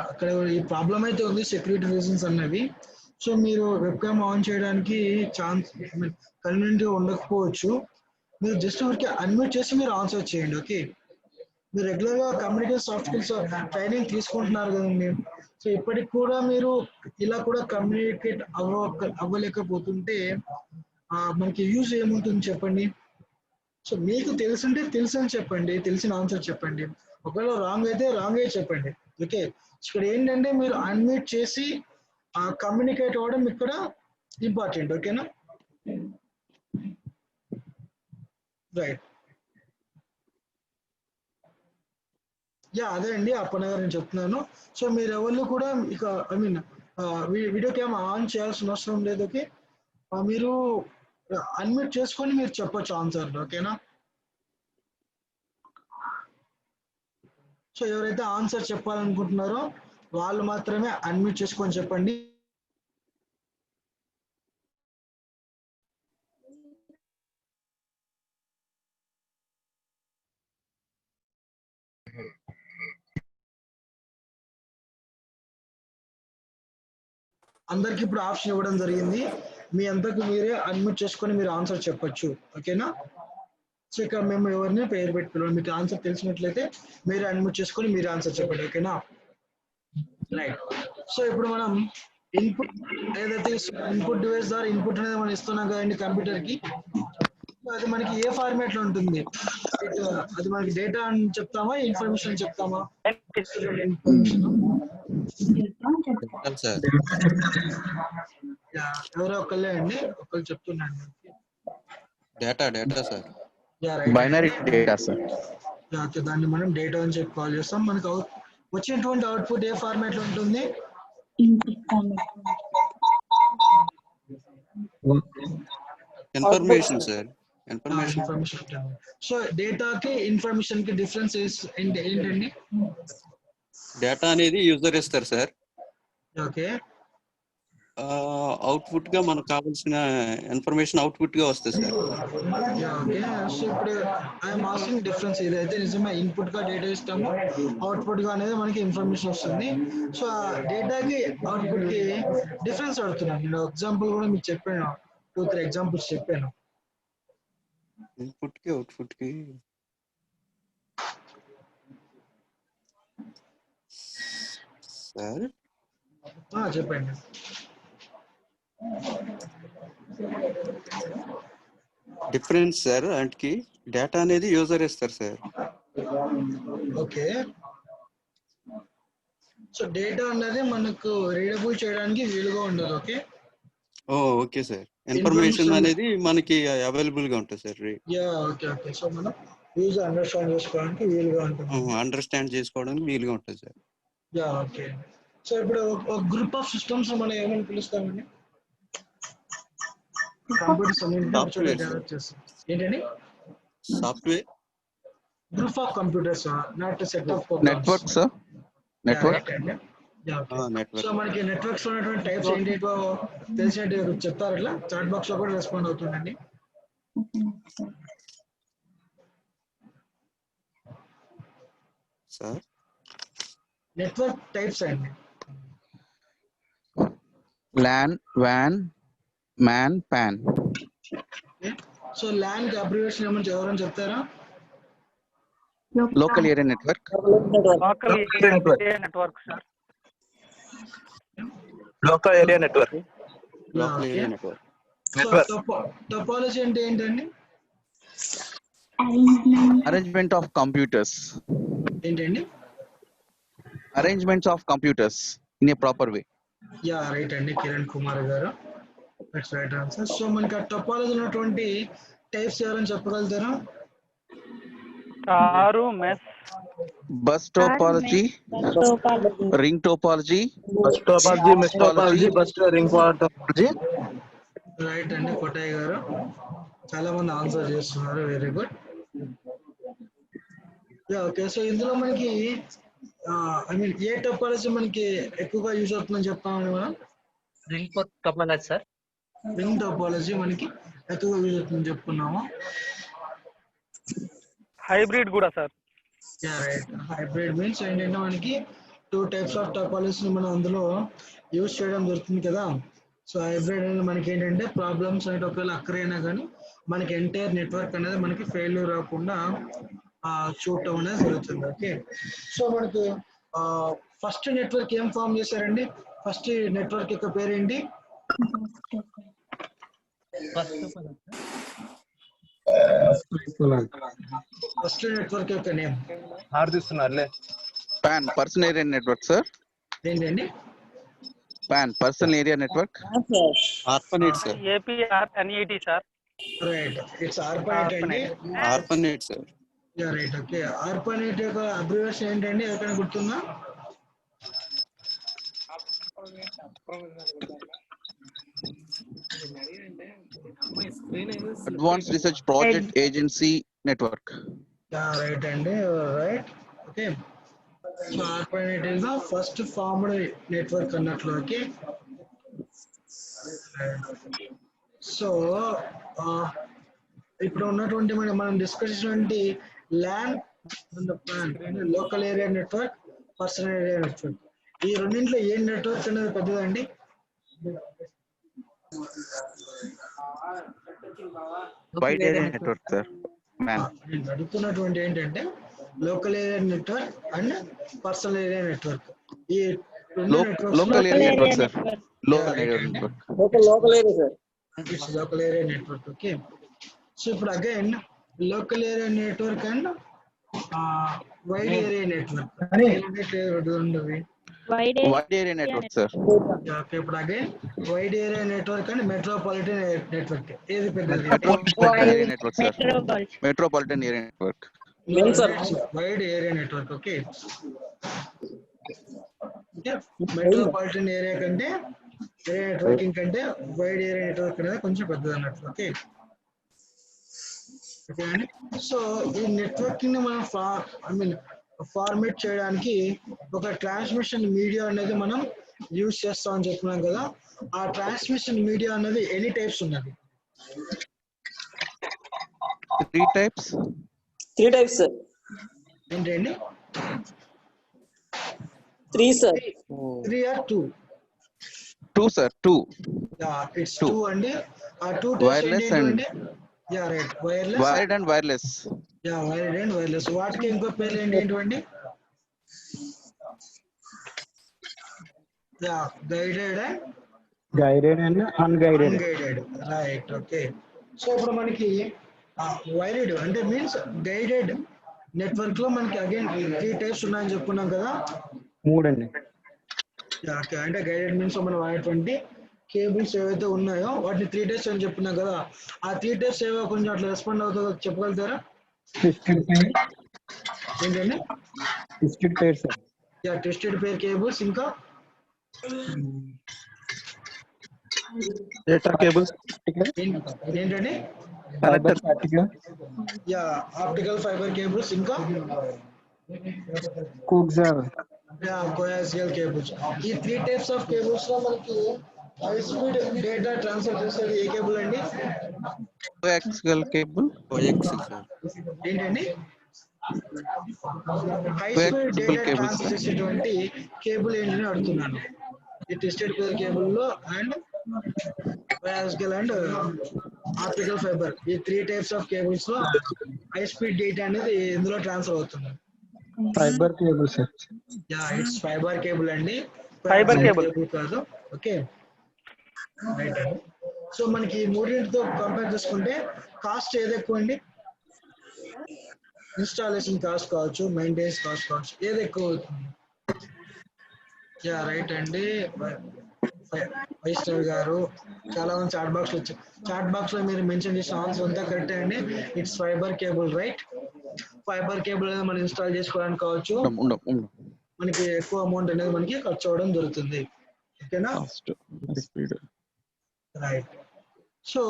అక్కడ ఈ ప్రాబ్లం అయితే ఉంది, సెక్యూరిటీ రీజన్స్ అన్నవి. సో మీరు వెబ్ క్యామ్ ఆన్ చేయడానికి ఛాన్స్ కన్వీనియంట్ గా ఉండకపోవచ్చు. మీరు జస్ట్ ఊరికి అన్మ్యూట్ చేసి మీరు ఆన్సర్ చేయండి. ఓకే, మీరు రెగ్యులర్ గా కమ్యూనికేషన్ సాఫ్ట్ స్కిల్స్ ట్రైనింగ్ తీసుకుంటున్నారు కదండి. సో ఇప్పటికి కూడా మీరు ఇలా కూడా కమ్యూనికేట్ అవ్వలేకపోతుంటే మనకి యూజ్ ఏముంటుంది చెప్పండి? సో మీకు తెలుసుంటే తెలుసు అని చెప్పండి, తెలిసిన ఆన్సర్ చెప్పండి. ఒకవేళ రాంగ్ అయితే రాంగ్ అయ్యి చెప్పండి. ఓకే, ఇక్కడ ఏంటంటే మీరు అన్మ్యూట్ చేసి కమ్యూనికేట్ అవ్వడం ఇక్కడ ఇంపార్టెంట్. ఓకేనా? రైట్. అదే అండి, అప్పన్న గారు నేను చెప్తున్నాను. సో మీరు ఎవరు కూడా ఇక వీడియో క్యామ్ ఆన్ చేయాల్సిన అవసరం లేదు. ఓకే, మీరు అన్మ్యూట్ చేసుకొని మీరు చెప్పొచ్చు ఆన్సర్లు. ఓకేనా? సో ఎవరైతే ఆన్సర్ చెప్పాలనుకుంటున్నారో వాళ్ళు మాత్రమే అన్మ్యూట్ చేసుకొని చెప్పండి. అందరికి ఇప్పుడు ఆప్షన్ ఇవ్వడం జరిగింది, మీ అంతకు మీరే అన్మ్యూట్ చేసుకొని మీరు ఆన్సర్ చెప్పొచ్చు. ఓకేనా? సో ఇక్కడ మేము ఎవరిని పేరు పెట్టుకున్నాం, మీకు ఆన్సర్ తెలిసినట్లయితే మీరే అన్మ్యూట్ చేసుకొని మీరు ఆన్సర్ చెప్పండి. ఓకేనా? రైట్. సో ఇప్పుడు మనం ఇన్పుట్ ఏదైతే ఇన్పుట్ డివైస్ ద్వారా ఇన్పుట్ అనేది మనం ఇస్తున్నాం కదండి కంప్యూటర్ కి, అది మనకి ఏ ఫార్మాట్ లో ఉంటుంది? అది మనకి డేటా అని చెప్తామా, ఇన్ఫర్మేషన్ చెప్తామా? ఎవరో ఒకళ్ళే అండి, ఒకళ్ళు చెప్తున్నాండి. Data sir. Binary data sir. దాన్ని మనం డేటా అని చెప్పి కాల్ చేస్తాం. మనకు వచ్చినటువంటి అవుట్పుట్ ఏ ఫార్మాట్ లో ఉంటుంది? Information sir. ఇన్ఫర్మేషన్. సో డేటాకి ఇన్ఫర్మేషన్ కి డిఫరెన్స్ ఏంటండి? డేటా అనేది యూజర్ ఇస్తారు సార్. ఓకే. అవుట్పుట్ గా మనకు కావాల్సిన ఇన్ఫర్మేషన్ అవుట్పుట్ గా వస్తుంది సార్. ఓకే. సో ఇప్పుడు ఐఎమ్ ఆస్కింగ్ డిఫరెన్స్. ఇదైతే నిజమే, ఇన్పుట్ గా డేటా ఇస్తాము, అవుట్పుట్ గా అనేది మనకి ఇన్ఫర్మేషన్ వస్తుంది. సో ఆ డేటాకి అవుట్పుట్ కి డిఫరెన్స్ అడుగుతున్నాను. నేను ఎగ్జాంపుల్ కూడా మీకు చెప్పాను, 2-3 ఎగ్జాంపుల్స్ చెప్పాను. ఇన్పుట్ కి అవుట్పుట్ కి సార్ చెప్పండి. Difference sir. అంటే డేటా అనేది యూజర్ ఇస్తారు సార్. ఓకే. సో డేటా అనేది మనకు రీడబుల్ చేయడానికి వీలుగా ఉండదు. ఓకే. Okay sir. ఇన్ఫర్మేషన్ అనేది మనకి అవైలబుల్ గా ఉంటుంది సార్. ఓకే. సో మనం యూజర్ అండర్స్టాండ్ చేసుకోవడానికి వీలుగా ఉంటుంది. అండర్స్టాండ్ చేసుకోవడానికి వీలుగా ఉంటుంది సార్. ఓకే. సో ఇప్పుడు ఒక గ్రూప్ ఆఫ్ సిస్టమ్స్ మనం ఏమని పిలుస్తామండి? ఏంటండి? Software. Group of computers, not set of network sir. Network. So మనకి నెట్వర్క్స్ లో ఉన్నటువంటి టైప్స్ ఏంటో తెలిసినట్టు చెప్తారు. ఇట్లా చాట్ బాక్స్ లో కూడా రెస్పాండ్ అవుతుందండి. సార్ నెట్వర్క్ టైప్స్ అండి. LAN, WAN, MAN, PAN. సో LAN కి అబ్రివేషన్ ఏమని ఎవరైనా చెప్తారా? Local area network. Local area network. Topology అంటే ఏంటండి? Arrangement of computers. ఏంటండి? Arrangements of computers in a proper way. Right అండి, కిరణ్ కుమార్ గారు. That's right answer. సో మనకి ఆ టోపాలజీ ఉన్నటువంటి టైప్స్ ఎవరైనా చెప్పగలుగుతారా? Bus topology, ring topology, bus topology, mesh topology, bus ring topology. Right అండి, కోటయ్య గారు. చాలా మంది ఆన్సర్ చేస్తున్నారు. Very good. ఓకే. సో ఇందులో మనకి ఐ మీన్ ఏ టోపాలజీ మనకి ఎక్కువగా యూజ్ అవుతుందని చెప్తామండి మనం? Ring topology sir. Ring topology మనకి ఎక్కువగా యూజ్ అవుతుందని చెప్పుకున్నాము. హైబ్రిడ్ కూడా సార్. రైట్. హైబ్రిడ్ మీన్స్ ఏంటంటే మనకి 2 టైప్స్ ఆఫ్ టోపాలజీని మనం అందులో యూజ్ చేయడం జరుగుతుంది కదా. సో హైబ్రిడ్ అనేది మనకి ఏంటంటే ప్రాబ్లమ్స్ అనేది ఒకవేళ అక్కరైనా కానీ మనకి ఎంటైర్ నెట్వర్క్ అనేది మనకి ఫెయిల్యూర్ రాకుండా చూడటం అనేది జరుగుతుంది. ఓకే. సో మనకి ఫస్ట్ నెట్వర్క్ ఏం ఫామ్ చేశారండి? ఫస్ట్ నెట్వర్క్ యొక్క పేరేంటి? ఫస్ట్ నెట్వర్క్ యొక్క name PAN, personal area network sir. ఏంటండి? PAN, personal area network. ARPANET sir. APNET sir. Right. It's ARPANET అండి. ARPANET sir. Right. Okay. ARPANET యొక్క abbreviation ఏంటండి? ఎక్కడ గుర్తుందా? Advance research project agency network. Right అండి. Right. Okay. So ARPANET is the first formed network అన్నట్లు. ఓకే. So ఇప్పుడు ఉన్నటువంటి మనం డిస్కస్ చేసినటువంటి LAN local area network, personal area network, ఈ రెండింటిలో ఏ నెట్వర్క్ అనేది పెద్దదండి? Wide area network sir. నేను అడుగుతున్నటువంటి ఏంటంటే local area network and personal area network, ఈ Local area network, sir. Local area network. Local area sir. It's local area network. Okay. So for again, local area network and wide area network. Wide area network, sir. Yeah, okay. For again, wide area network and metropolitan network. Metropolitan area network, sir. Metropolitan area network. Wide area network. Okay. Metropolitan area కంటే area networking కంటే wide area network అనేది కొంచెం పెద్దది అన్నట్లు. Okay okay అండి. So ఈ networking ని మనం ఫార్మేట్ చేయడానికి ఒక ట్రాన్స్మిషన్ మీడియా అనేది మనం యూజ్ చేస్తామని చెప్పుకున్నాం కదా. ఆ ట్రాన్స్మిషన్ మీడియా అనేది ఎన్ని టైప్స్ ఉన్నది? 3 types. 3 types sir. ఏంటండి? 3 sir. 3 or 2? 2 sir. 2. Yeah, it's 2 అండి. ఆ 2 టైప్స్ Wireless ఏంటంటే yeah right wireless, wired and wireless. Yeah wired and wireless. వాటికి ఇంకో పేర్లు ఏంటండి? Yeah guided and unguided. Right. Okay. So ఇప్పుడు మనకి వైర్డ్ అంటే మీన్స్ గైడెడ్ నెట్వర్క్ లో మనకి అగైన్ 3 టైప్స్ ఉన్నాయని చెప్పుకున్నాం కదా. 3 అండి. ఓకే. అంటే గైడెడ్ మీన్స్ మనం వాడేటువంటి కేబుల్స్ ఏవైతే ఉన్నాయో వాటిని 3 టైప్స్ అని చెప్పుకున్నాం కదా. ఆ 3 టైప్స్ ఏవో కొంచెం అట్లా రెస్పాండ్ అవుతుందో చెప్పగలుగుతారా? ఏంటండి? ట్విస్టెడ్ పేర్ సార్. యా ట్విస్టెడ్ పేర్ కేబుల్స్, ఇంకా డేటా కేబుల్స్ ఏంటండి? యా ఆప్టికల్ ఫైబర్ కేబుల్స్, ఇంకా కోయాక్సియల్ కేబుల్స్. ఈ 3 టైప్స్ ఆఫ్ కేబుల్స్ లో మనకి హై స్పీడ్ డేటా ట్రాన్స్ఫర్ చేసేది ఏ కేబుల్ అండి? Coaxial cable. Coaxial sir. ఏంటండి? హై స్పీడ్ డేటా ట్రాన్స్ఫర్ చేసేటువంటి కేబుల్ ఏంటని అడుగుతున్నాను. ఈ ట్విస్టెడ్ పేర్ కేబుల్ లో and coaxial and optical fibre, ఈ 3 టైప్స్ ఆఫ్ కేబుల్స్ లో హై స్పీడ్ డేటా అనేది ఇందులో ట్రాన్స్ఫర్ అవుతుంది. Fibre cable sir. Yeah it's fibre cable అండి, ఫైబర్ కేబుల్ కాదు. ఓకే రైట్ అండి. సో మనకి మూడింటితో కంపేర్ చేసుకుంటే కాస్ట్ ఏది ఎక్కువ అండి? ఇన్స్టాలేషన్ కాస్ట్ కావచ్చు, మెయింటెనెన్స్ కాస్ట్ కావచ్చు, ఏది ఎక్కువ అవుతుంది? యా రైట్ అండి. వైష్ణవ్ గారు చాలా మంది చాట్ బాక్స్ లో మీరు మెన్షన్ చేసిన ఆన్సర్ అంతా కరెక్ట్ అండి. It's fibre cable. Right. Fibre cable అనేది మనం ఇన్స్టాల్ చేసుకోవడానికి కావచ్చు మనకి ఎక్కువ అమౌంట్ అనేది మనకి ఖర్చు అవడం జరుగుతుంది. ఓకేనా? రైట్. సో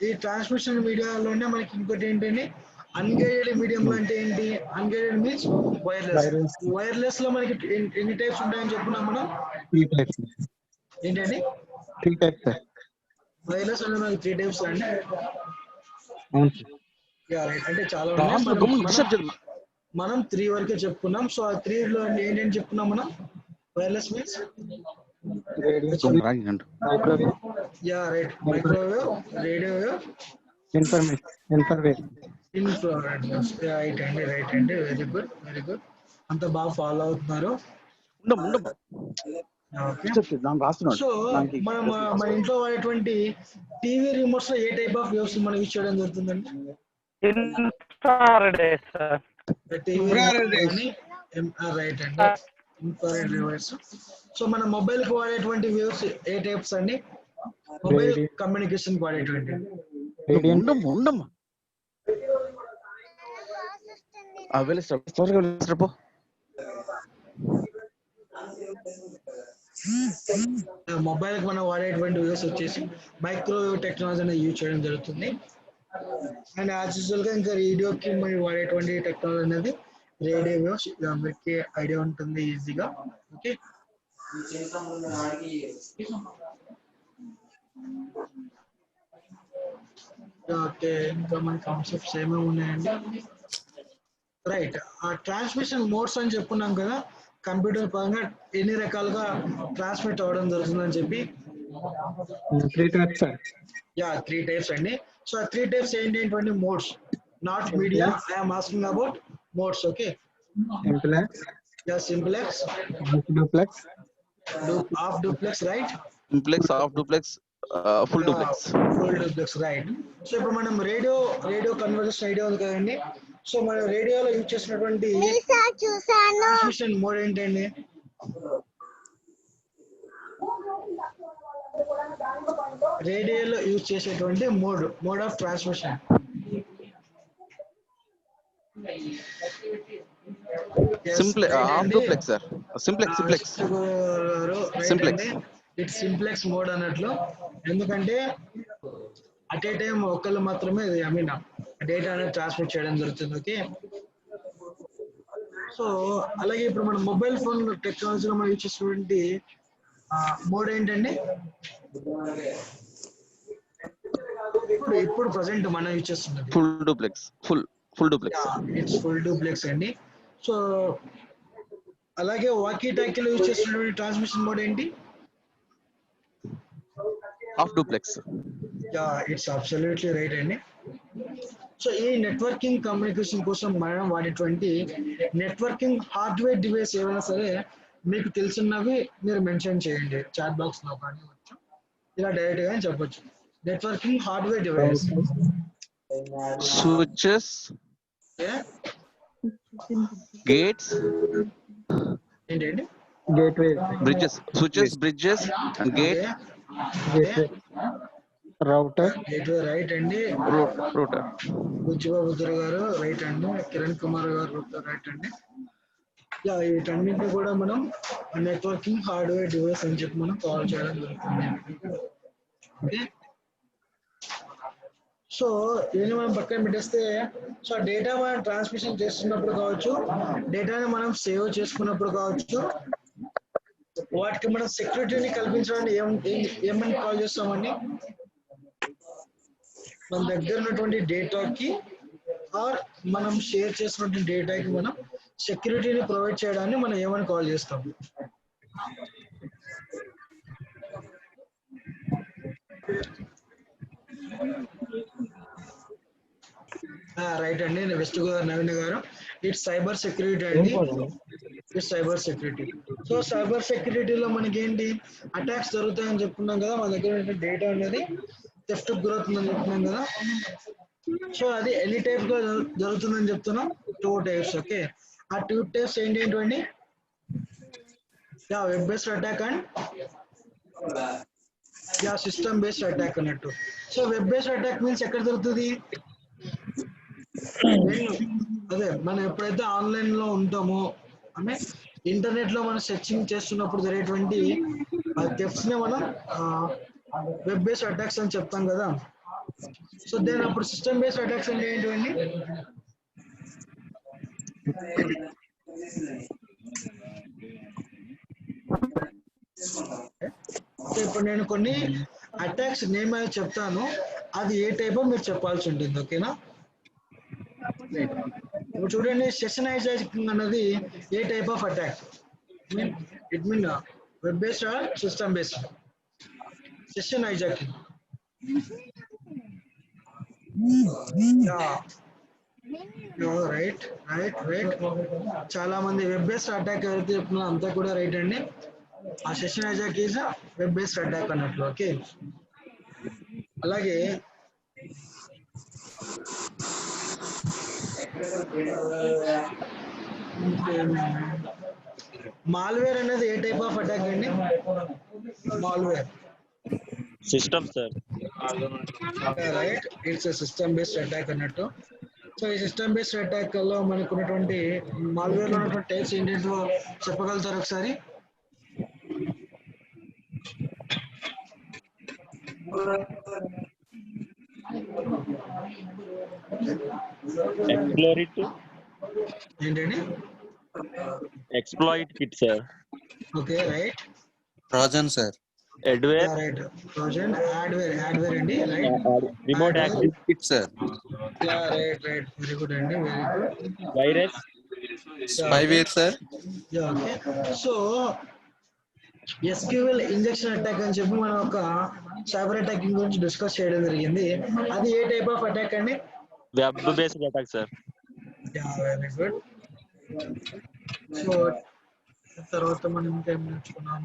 ఈ ట్రాన్స్మిషన్ మీడియాలోనే మనకి ఇంకోటి ఏంటంటే అన్గైడెడ్ మీడియం అంటే ఏంటి? Unguided means wireless. వైర్లెస్ లో మనకి ఎన్ని టైప్స్ ఉంటాయని చెప్పుకున్నాం మనం? 3 టైప్స్. ఏంటండి? 3 టైప్స్ సార్. వైర్లెస్ అంటే మనకి 3 టైప్స్ అండి. అవును. Yeah right. అంటే చాలా మనం 3 వరకే చెప్పుకున్నాం. సో ఆ 3 లో ఏంటంటే చెప్పుకున్నాం మనం? Wireless means yeah right. Microwave, radio wave, infrared. Right అండి. రైట్ అండి. Very good, very good. అంత బాగా ఫాలో అవుతున్నారు. సో మనం మన ఇంట్లో వాడేటువంటి టీవీ రిమోట్స్ లో ఏ టైప్ ఆఫ్ వేవ్స్ మనం యూజ్ చేయడం జరుగుతుందండి? Infrared sir. రైట్ అండి. Infrared waves. సో మన మొబైల్ కి వాడేటువంటి వేవ్స్ ఏ టైప్స్ అండి? మొబైల్ కమ్యూనికేషన్ వాడేటువంటి మొబైల్ కి మనం వాడేటువంటి వేవ్స్ వచ్చేసి మైక్రోవేవ్ టెక్నాలజీ అనేది యూజ్ చేయడం జరుగుతుంది. అండ్ యాజ్ యూజువల్ గా ఇంకా రేడియోకి మనం వాడేటువంటి టెక్నాలజీ అనేది రేడియో వేవ్స్. అందరికి ఐడియా ఉంటుంది ఈజీగా. ఓకే. ఓకే. ఇంకా మన కాన్సెప్ట్స్ ఏమేమి ఉన్నాయండి? రైట్. ఆ ట్రాన్స్మిషన్ మోడ్స్ అని చెప్పుకున్నాం కదా. కంప్యూటర్ పరంగా ఎన్ని రకాలుగా ట్రాన్స్మిట్ అవ్వడం జరుగుతుందని చెప్పి 3 టైప్స్ సార్. యా 3 టైప్స్ అండి. సో ఆ 3 టైప్స్ ఏంటంటే modes, not media. I'm asking about modes. Okay. Simplex. Yeah simplex, duplex, Half duplex, right? Simplex, half duplex, full duplex. Full duplex, right. So ఇప్పుడు మనం radio conversation idea ఉంది కదండి. So మనం రేడియోలో use చేసినటువంటి transmission mode ఏంటండి? రేడియోలో use చేసేటువంటి mode of transmission. Half duplex sir. Simplex. It's simplex mode అన్నట్లు. ఎందుకంటే అట్ ఏ టైం ఒకళ్ళు మాత్రమే డేటా అనేది ట్రాన్స్మిట్ చేయడం జరుగుతుంది. ఓకే. సో అలాగే ఇప్పుడు మన మొబైల్ ఫోన్ టెక్నాలజీలో మనం యూజ్ చేసేటువంటి మోడ్ ఏంటండి? ఇప్పుడు ప్రజెంట్ మనం యూజ్ చేస్తున్నది full duplex. It's full duplex అండి. సో అలాగే వాకీ టాకీలో యూజ్ చేస్తున్నటువంటి ట్రాన్స్మిషన్ మోడ్ ఏంటి? Half duplex. It's absolutely right అండి. సో ఈ నెట్వర్కింగ్ కమ్యూనికేషన్ కోసం మనం వాడేటువంటి నెట్వర్కింగ్ హార్డ్వేర్ డివైస్ ఏమైనా సరే మీకు తెలిసినవి మీరు మెన్షన్ చేయండి చాట్ బాక్స్ లో కానివచ్చు, ఇలా డైరెక్ట్ గా చెప్పొచ్చు. Networking hardware device, switches, gates, ఏంటండి? Gateway, bridges and gate, router, gateway right అండి. రూటర్. బుజ్జిబాబుద్ర గారు రైట్ అండి. కిరణ్ కుమార్ గారు రూటర్ రైట్ అండి. వీటన్నింటినీ కూడా మనం నెట్వర్కింగ్ హార్డ్వేర్ డివైస్ అని చెప్పి మనం కాల్ చేయడం జరుగుతుంది. ఓకే. సో దీన్ని మనం పక్కన పెట్టేస్తే, సో డేటా మనం ట్రాన్స్మిషన్ చేస్తున్నప్పుడు కావచ్చు, డేటాని మనం సేవ్ చేసుకున్నప్పుడు కావచ్చు, వాటికి మనం సెక్యూరిటీని కల్పించడానికి ఏమని కాల్ చేస్తామండి? మన దగ్గర ఉన్నటువంటి డేటాకి ఆర్ మనం షేర్ చేసినటువంటి డేటాకి మనం సెక్యూరిటీని ప్రొవైడ్ చేయడాన్ని మనం ఏమని కాల్ చేస్తాం? రైట్ అండి. వెస్ట్ గోదావరి నవీన్ గారు, ఇట్స్ సైబర్ సెక్యూరిటీ అండి. It's cyber security. So cyber సెక్యూరిటీలో మనకి ఏంటి, అటాక్స్ జరుగుతాయని చెప్పుకున్నాం కదా, మన దగ్గర డేటా అనేది థెఫ్ట్ గురవుతుందని చెప్తున్నాం కదా. సో అది ఎన్ని టైప్స్ గా జరుగుతుందని చెప్తున్నాం? 2 types. ఓకే. ఆ 2 types ఏంటండి? Web based attack and system based attack అన్నట్టు. So web based attack means ఎక్కడ జరుగుతుంది? అదే మనం ఎప్పుడైతే ఆన్లైన్ లో ఉంటామో, అంటే ఇంటర్నెట్ లో మనం సెర్చింగ్ చేస్తున్నప్పుడు జరిగేటువంటి థెఫ్ట్స్ నే మనం వెబ్ బేస్డ్ అటాక్స్ అని చెప్తాం కదా. సో దెన్ అప్పుడు సిస్టమ్ బేస్డ్ అటాక్స్ అంటే ఏంటండి? ఇప్పుడు నేను కొన్ని అటాక్స్ నేమ్ అనేది చెప్తాను, అది ఏ టైప్ మీరు చెప్పాల్సి ఉంటుంది. ఓకేనా? ఇప్పుడు చూడండి, సెషన్ హైజాకింగ్ అన్నది ఏ type of attack? It mean web based or system based? Session hijacking. Right. చాలా మంది వెబ్ బేస్డ్ అటాక్ ఎవరైతే చెప్తున్నారు అంతా కూడా రైట్ అండి. ఆ session hijack is web based attack అన్నట్లు. ఓకే. అలాగే మాల్వేర్ అనేది ఏ టైప్ ఆఫ్ అటాక్ అండి? Malware system sir. Right. It's system based attack అన్నట్టు. సో ఈ సిస్టమ్ బేస్డ్ అటాక్ లో మనకు ఉన్నటువంటి మాల్వేర్ లో ఉన్నటువంటి టైప్స్ ఏంటంటో చెప్పగలుగుతారు ఒకసారి? ఏంటండి? Exploit kit sir. Okay. Right. Trojan sir. Adware. Right. Trojan, adware అండి. Right. Remote access kit sir. Right. Very good అండి. Very good. Virus. Spyware sir. Okay. So SQL injection attack అని చెప్పి మనం ఒక సైబర్ అటాకింగ్ గురించి discuss చేయడం జరిగింది. అది ఏ టైప్ ఆఫ్ అటాక్ అండి? Web based attack sir. Very good. So తర్వాత మనం ఇంకేం నేర్చుకున్నాం?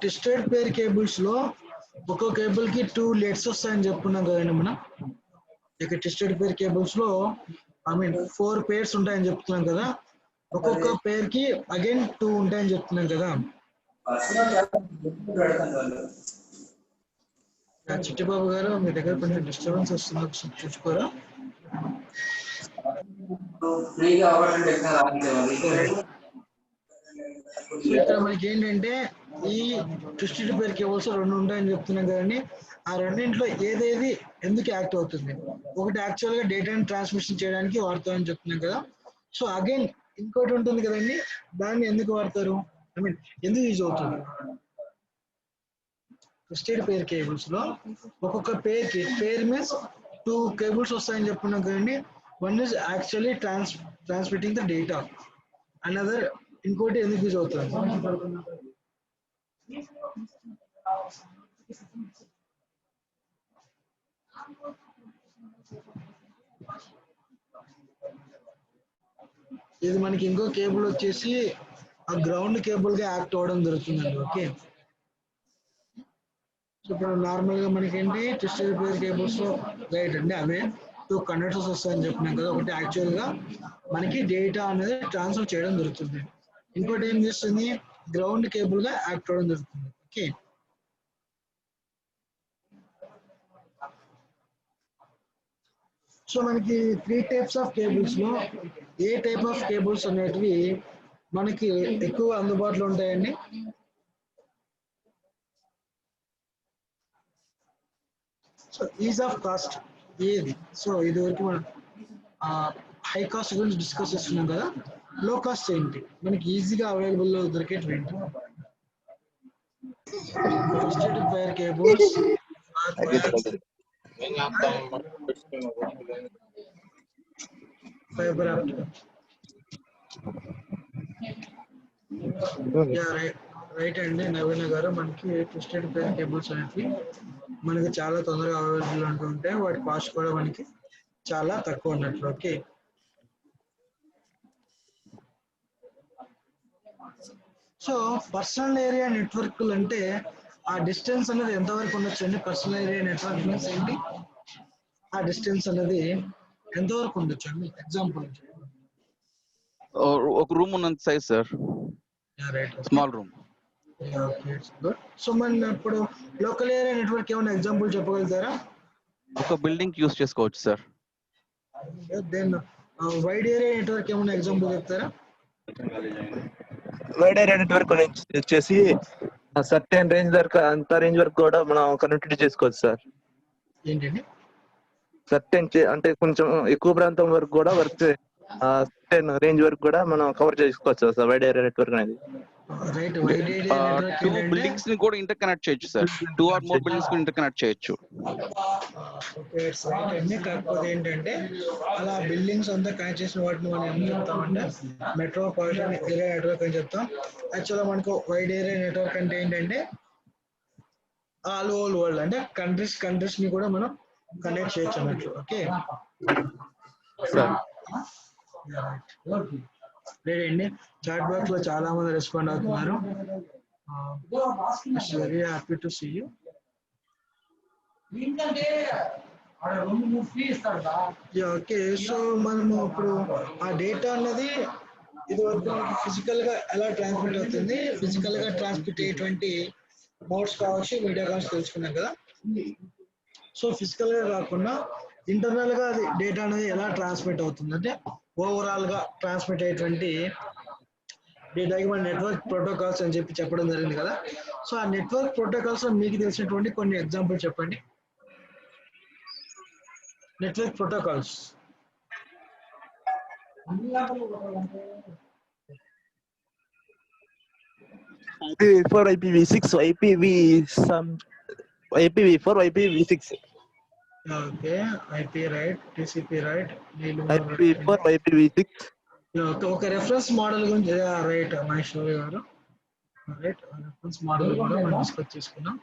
ట్విస్టెడ్ పేర్ కేబుల్స్ లో ఒక్కో కేబుల్ కి 2 లెట్స్ వస్తాయని చెప్పుకున్నాం కదండి మనం. ఇక ట్విస్టెడ్ పేర్ కేబుల్స్ లో 4 పేర్స్ ఉంటాయని చెప్తున్నాం కదా, ఒక్కొక్క పేర్ కి అగైన్ 2 ఉంటాయని చెప్తున్నాం కదా. చిట్టిబాబు గారు మీ దగ్గర కొంచెం డిస్టర్బెన్స్ వస్తుంది, ఒకసారి చూసుకోరా. ఇక్కడ మనకి ఏంటంటే ఈ ట్విస్టెడ్ పేర్ కేబుల్స్ 2 ఉంటాయని చెప్తున్నాం కదండి. ఆ రెండింటిలో ఏదేది ఎందుకు యాక్ట్ అవుతుంది? ఒకటి యాక్చువల్ గా డేటాని ట్రాన్స్మిషన్ చేయడానికి వాడతామని చెప్తున్నాం కదా. సో అగైన్ ఇంకోటి ఉంటుంది కదండి, దాన్ని ఎందుకు వాడతారు, ఎందుకు యూజ్ అవుతుంది? ట్విస్టెడ్ పేర్ కేబుల్స్ లో ఒక్కొక్క పేర్ కి, పేర్ మీన్స్ 2 కేబుల్స్ వస్తాయని చెప్పుకున్నాం కదండి. One is actually transmitting the data, another ఇంకోటి ఎందుకు యూజ్ అవుతుంది? ఇది మనకి ఇంకో కేబుల్ వచ్చేసి ఆ గ్రౌండ్ కేబుల్ గా యాక్ట్ అవ్వడం జరుగుతుందండి. ఓకే, సో ఇప్పుడు నార్మల్ గా మనకి ఏంటి ట్విస్టెడ్ పేర్ కేబుల్స్ లో రైట్ అండి, అవే 2 కండక్టర్స్ వస్తాయని చెప్పినాం కదా. ఒకటి యాక్చువల్ గా మనకి డేటా అనేది ట్రాన్స్ఫర్ చేయడం జరుగుతుంది, ఇంకోటి ఏం చేస్తుంది, గ్రౌండ్ కేబుల్ గా యాక్ట్ అవ్వడం జరుగుతుంది. ఓకే, సో మనకి 3 టైప్స్ ఆఫ్ కేబుల్స్ లో ఏ టైప్ ఆఫ్ కేబుల్స్ అనేటివి మనకి ఎక్కువ అందుబాటులో ఉంటాయండి? సో ఈజ్ ఆఫ్ కాస్ట్ ఏది? సో ఇది వరకు మనం హై కాస్ట్ గురించి డిస్కస్ చేస్తున్నాం కదా. లో కాస్ట్ ఏంటి, మనకి ఈజీగా అవైలబుల్ లో దొరికేటివి ఏంటి? ట్విస్టెడ్ పేర్ కేబుల్స్, ఫైబర్ ఆప్టిక్. రైట్ అండి నవీన గారు, మనకి ట్విస్టెడ్ పేర్ కేబుల్స్ అనేవి మనకి చాలా తొందరగా అవైలబుల్ అంటూ ఉంటాయి, వాటి కాస్ట్ కూడా మనకి చాలా తక్కువ ఉన్నట్లు. ఓకే, సో పర్సనల్ ఏరియా నెట్వర్క్లు అంటే ఆ డిస్టెన్స్ అనేది ఎంతవరకు ఉండొచ్చు అండి? పర్సనల్ ఏరియా నెట్వర్క్ మీన్స్ ఏంటి? ఆ డిస్టెన్స్ అనేది ఎంతవరకు ఉండొచ్చు అండి? ఎగ్జాంపుల్ ఒక రూమ్ ఉన్నంత size sir, small room. So మన ఇప్పుడు లోకల్ ఏరియా నెట్వర్క్ ఏమైనా ఎగ్జాంపుల్ చెప్పగలుగుతారా? ఒక బిల్డింగ్ యూస్ చేసుకోవచ్చు sir. Then wide area network ఏమైనా ఎగ్జాంపుల్ చెప్తారా? వైడ్ ఏరియా నెట్వర్క్ వచ్చేసి సర్టెన్ రేంజ్ వరకు, అంత రేంజ్ వరకు కూడా మనం కనెక్టివిటీ చేసుకోవచ్చు సార్. ఏంటండి? సర్టెన్ అంటే కొంచెం ఎక్కువ ప్రాంతం వరకు కూడా సర్టెన్ రేంజ్ వరకు కూడా మనం కవర్ చేసుకోవచ్చు సార్ వైడ్ ఏరియా నెట్వర్క్ అనేది. Right, wide area network 2 buildings ని కూడా ఇంటర్ కనెక్ట్ చేయొచ్చు సార్. 2 or more బిల్డింగ్స్ ని ఇంటర్ కనెక్ట్ చేయొచ్చు. ఓకే, రైట్ అండి. కాకపోతే ఏంటంటే అలా బిల్డింగ్స్ అంతా కనెక్ట్ చేసిన వాటిని మనం ఏం చెప్తామంటే మెట్రోపాలిటన్ ఏరియా నెట్వర్క్ అని చెప్తాం. యాక్చువల్గా మనకు వైడ్ ఏరియా నెట్వర్క్ అంటే ఏంటంటే ఆల్ ఓవర్ వరల్డ్, అంటే కంట్రీస్ ని కూడా మనం కనెక్ట్ చేయొచ్చు అన్నట్లు. ఓకే, లేదండి చాట్ బాక్స్ లో చాలా మంది రెస్పాండ్ అవుతున్నారు. Very happy to see you. Okay, so మనము ఇప్పుడు ఆ డేటా అన్నది ఇది వరకు మనకి ఫిజికల్ గా ఎలా ట్రాన్స్మిట్ అవుతుంది, ఫిజికల్ గా ట్రాన్స్మిట్ అయ్యేటువంటి మోడ్స్ కావచ్చు, మీడియా కావచ్చు తెలుసుకున్నాం కదా. సో ఫిజికల్ గా కాకుండా ఇంటర్నల్ గా అది డేటా అనేది ఎలా ట్రాన్స్మిట్ అవుతుంది అంటే ఓవరాల్ గా ట్రాన్స్మిట్ అయ్యేటువంటి డేటాకి మన నెట్వర్క్ ప్రోటోకాల్స్ అని చెప్పడం జరిగింది కదా. సో ఆ నెట్వర్క్ ప్రోటోకాల్స్ లో మీకు తెలిసినటువంటి కొన్ని ఎగ్జాంపుల్ చెప్పండి. Network protocols IPv4, IPv6, IPv some IPv4, IPv6. Okay IP right, TCP right, IPv4, IPv6. ఒక రెఫరెన్స్ మోడల్ గురించి రైట్ మహేశ్వరి గారు రైట్, రెఫరెన్స్ మోడల్ కూడా మనం డిస్కస్ చేసుకున్నాం.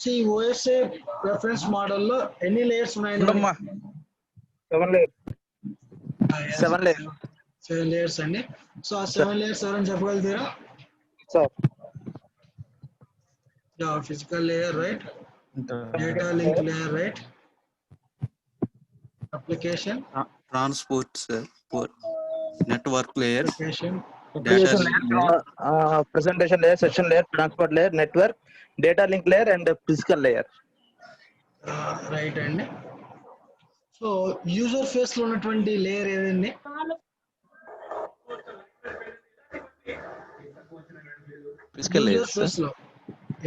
సో ఈ ఓఎస్ఏ రెఫరెన్స్ మోడల్లో ఎన్ని లేయర్స్ ఉన్నాయి? 7 layers. 7 layers. 7 లేయర్స్ అండి. సో ఆ 7 లేయర్స్ ఎవరైనా చెప్పగలుగుతారా? Sir physical layer right, data link layer right, application, transport sir, network layer, application, data presentation layer, session layer, transport layer, network, data link layer and physical layer. Right అండి. So user face లో ఉన్నటువంటి layer ఏదండి? Physical user layers, face లో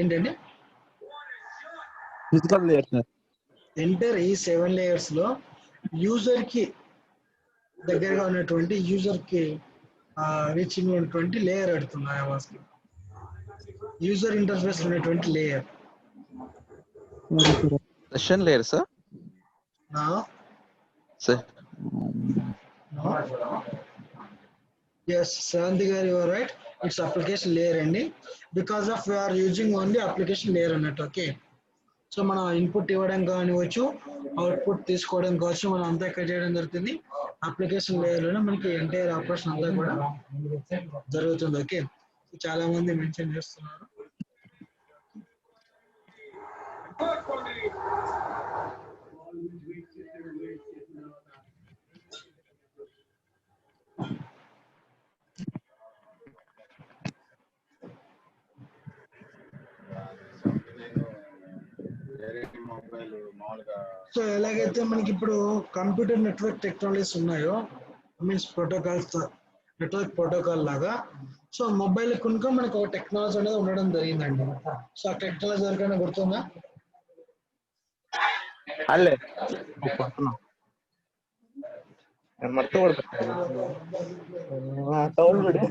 ఏంటండి? Physical layer, sir. Enter ఈ 7 layers లో user కి దగ్గరగా ఉన్నటువంటి యూజర్ కి రీచింగ్ ఉన్నటువంటి లేయర్ అడుగుతున్నాయి వాస్కి. యూజర్ ఇంటర్ఫేస్ ఉన్నటువంటి layer session layer, sir. Sir. Yes, Shanti garu, you are right. It's application layer అండి. Because of we are using only application layer అన్నట్టు. ఓకే, సో మనం ఇన్పుట్ ఇవ్వడం కానివచ్చు, అవుట్పుట్ తీసుకోవడం కావచ్చు, మనం అంతా ఇక్కడ చేయడం జరుగుతుంది. అప్లికేషన్ లేయర్ లోనే మనకి ఎంటైర్ ఆపరేషన్ అంతా కూడా జరుగుతుంది. ఓకే, చాలా మంది మెన్షన్ చేస్తున్నారు. సో ఎలాగైతే మనకి ఇప్పుడు కంప్యూటర్ నెట్వర్క్ టెక్నాలజీస్ ఉన్నాయో, మీన్స్ ప్రోటోకాల్స్, నెట్వర్క్ ప్రోటోకాల్ లాగా, సో మొబైల్ కనుక మనకు ఒక టెక్నాలజీ అనేది ఉండడం జరిగిందండి. సో ఆ టెక్నాలజీ ఎవరికైనా గుర్తుందా? ಅಲ್ಲೇ ಮರ್ತೋಗ್ಬಿಡ್ಬೇಕು. ತಗೊಂಡ್ಬಿಡಿ.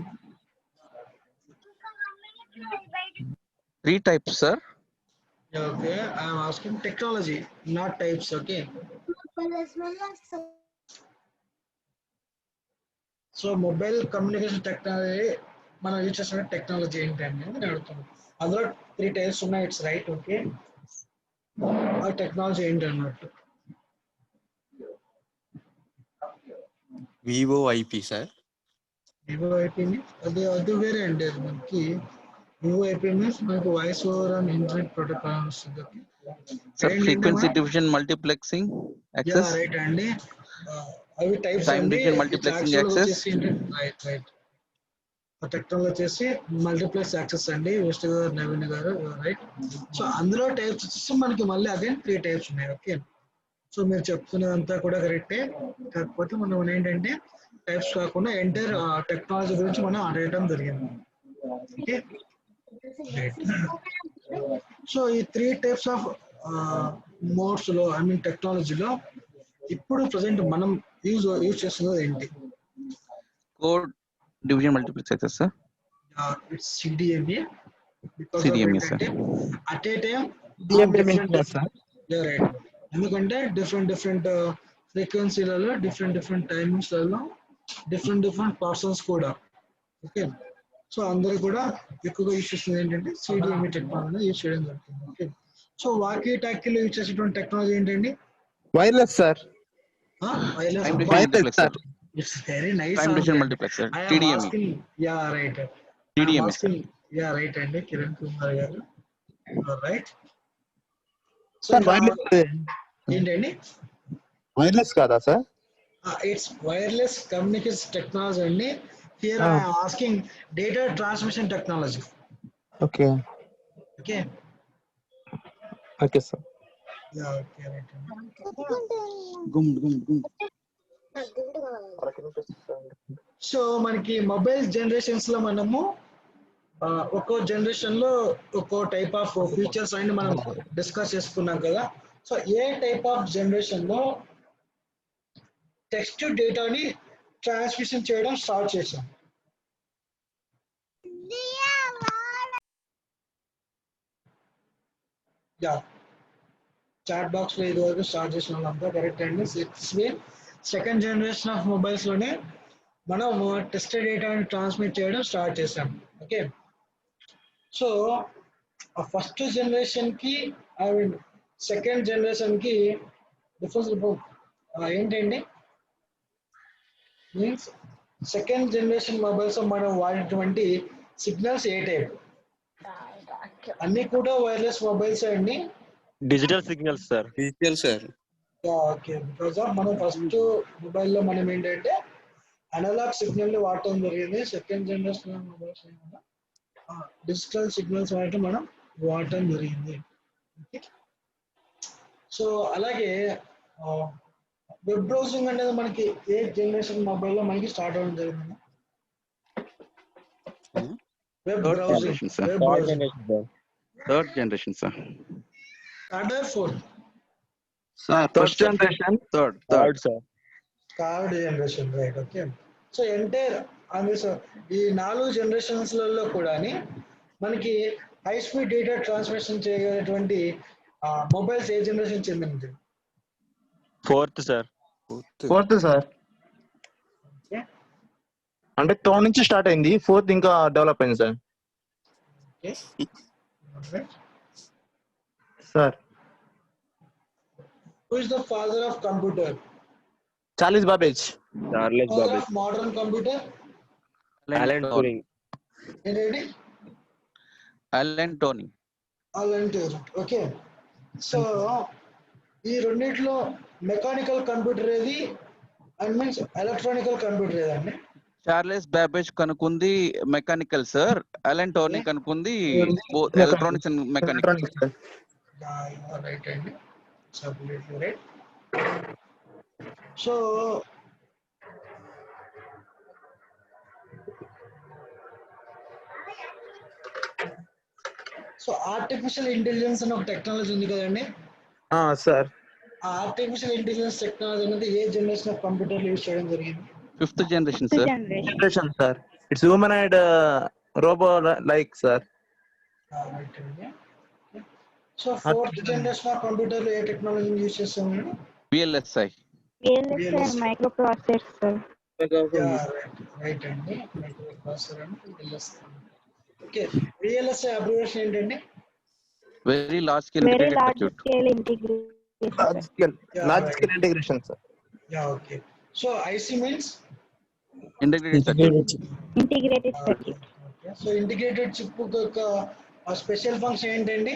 3 types, sir. Okay, I am asking technology, not types. Okay. So mobile communication technology, మనం యూజ్ చేస్తున్న టెక్నాలజీ ఏంటంటే నేను అడుగుతాను. అందులో 3 టైప్స్ ఉన్నాయి. It's right. ఓకే, ఆ టెక్నాలజీ ఏంటి అన్నట్టు. VoIP sir. VoIP అది వేరే అండి. అది మనకి VoIP మీన్స్ మనకు voice over on internet protocol వస్తుంది. Sir, frequency division multiplexing access. Yeah, right అండి. అవి టైప్స్ Time అండి. division multiplexing access. Right right. ఆ టెక్నాలజీ వచ్చేసి మల్టీప్లెక్స్ యాక్సెస్ అండి. వెస్ట్ గారు, నవీన్ గారు, రైట్. సో అందులో టైప్స్ వచ్చేసి మనకి మళ్ళీ అగైన్ 3 టైప్స్ ఉన్నాయి. ఓకే, సో మీరు చెప్తున్నదంతా కూడా కరెక్టే. కాకపోతే మనం ఏంటంటే టైప్స్ కాకుండా ఎంటైర్ టెక్నాలజీ గురించి మనం అడగడం జరిగింది. ఓకే, సో ఈ 3 టైప్స్ ఆఫ్ మోడ్స్ లో, ఐ మీన్ టెక్నాలజీలో ఇప్పుడు ప్రజెంట్ మనం యూజ్ చేస్తున్నది ఏంటి? Code division multiplex access, sir. It's CDMA. Because CDMA, sir. At a time, DMA means sir. Yeah, right. ఎందుకంటే డిఫరెంట్ ఫ్రీక్వెన్సీలలో, డిఫరెంట్ టైమింగ్స్లలో, డిఫరెంట్ పర్సన్స్ కూడా. Okay, so అందరూ కూడా ఎక్కువగా యూజ్ చేస్తుంది ఏంటంటే CDMA టెక్నాలజీ యూజ్ చేయడం జరుగుతుంది. ఓకే, సో వాకీ టాకీలో యూజ్ చేసేటువంటి టెక్నాలజీ ఏంటండి? Wireless sir. Wireless. Time division multiplexer. It's very nice. Time division multiplexer. I am TDMA. asking, yeah, right. TDMA, sir. Yeah, right అండి. కిరణ్ కుమార్ గారు, right. So ఏంటండి? Wireless కాదా sir? It's wireless communication technology అండి. Here I am asking data transmission technology. Okay okay okay sir. Yeah, okay, right అండి. So మనకి mobile generations లో మనము ఒక్కో జనరేషన్ లో ఒక్కో టైప్ ఆఫ్ ఫీచర్స్ అన్ని మనం డిస్కస్ చేసుకున్నాం కదా. So A type of generation లో టెక్స్ట్ డేటాని ట్రాన్స్మిషన్ చేయడం స్టార్ట్ చేసాం? యా చాట్ బాక్స్ లో ఇది వరకు స్టార్ట్ చేసిన వాళ్ళంతా కరెక్ట్ అండి. సెకండ్ జనరేషన్ ఆఫ్ మొబైల్స్ లోనే మనం టెస్టెడ్ డేటాని ట్రాన్స్మిట్ చేయడం స్టార్ట్ చేసాం. ఓకే, సో ఫస్ట్ జనరేషన్ కి అండ్ సెకండ్ జనరేషన్ కి డిఫరెన్స్ ఏంటండి? మీన్స్ సెకండ్ జనరేషన్ మొబైల్స్ మనం వాడేటువంటి సిగ్నల్స్ ఏ టైప్? అన్ని కూడా వైర్లెస్ మొబైల్స్ అండి. Digital signals sir. Digital sir. Okay, because of మనం ఫస్ట్ మొబైల్లో మనం ఏంటంటే అనలాగ్ సిగ్నల్ ని వాడటం జరిగింది. Second generation mobiles digital signals మనం వాడటం జరిగింది. ఓకే, సో అలాగే వెబ్ బ్రౌజింగ్ అనేది మనకి ఏ జనరేషన్ మొబైల్లో మనకి స్టార్ట్ అవ్వడం జరిగింది? Web browsing third generation sir. Third or fourth? First generation. Third sir. Third generation, right. Okay, so entire ఈ 4 జనరేషన్స్ లలో కూడా మనకి హై స్పీడ్ డేటా ట్రాన్స్మిషన్ చేయగలిగినటువంటి మొబైల్స్ ఏ జనరేషన్ చెందినది? Fourth sir. Fourth sir. అంటే థర్డ్ నుంచి స్టార్ట్ అయింది, ఫోర్త్ ఇంకా డెవలప్ అయింది sir. Sir Who is the father of computer? Charles Babbage. Father of modern computer? Alan Turing. ఏంటండి? Alan Turing. Alan Turing. Okay, so ఈ రెండిట్లో mechanical computer ఏది and means electronical computer ఏదండి? Charles Babbage కనుక్కుంది mechanical sir. Alan Turing కనుక్కుంది electronics and mechanical. Right అండి, absolutely right. So artificial intelligence అని ఒక టెక్నాలజీ ఉంది కదండి సార్. ఆ ఆర్టిఫిషియల్ ఇంటెలిజెన్స్ టెక్నాలజీ అనేది ఏ జనరేషన్ ఆఫ్ కంప్యూటర్ యూజ్ చేయడం జరిగింది? Fifth generation sir. Generation sir. It's humanoid robo like sir. Right అండి. So fourth generation of computer లో ఏ టెక్నాలజీని యూజ్ చేస్తామండి? VLSI. Micro processor sir. Right అండి, మైక్రో ప్రాసెసర్ అండ్ VLSI. ఓకే, VLSI అబ్రివియేషన్ ఏంటండి? Very large scale integration sir. Yeah, okay. So IC means integrated circuit. Okay, so integrated chip యొక్క special function ఏంటండి?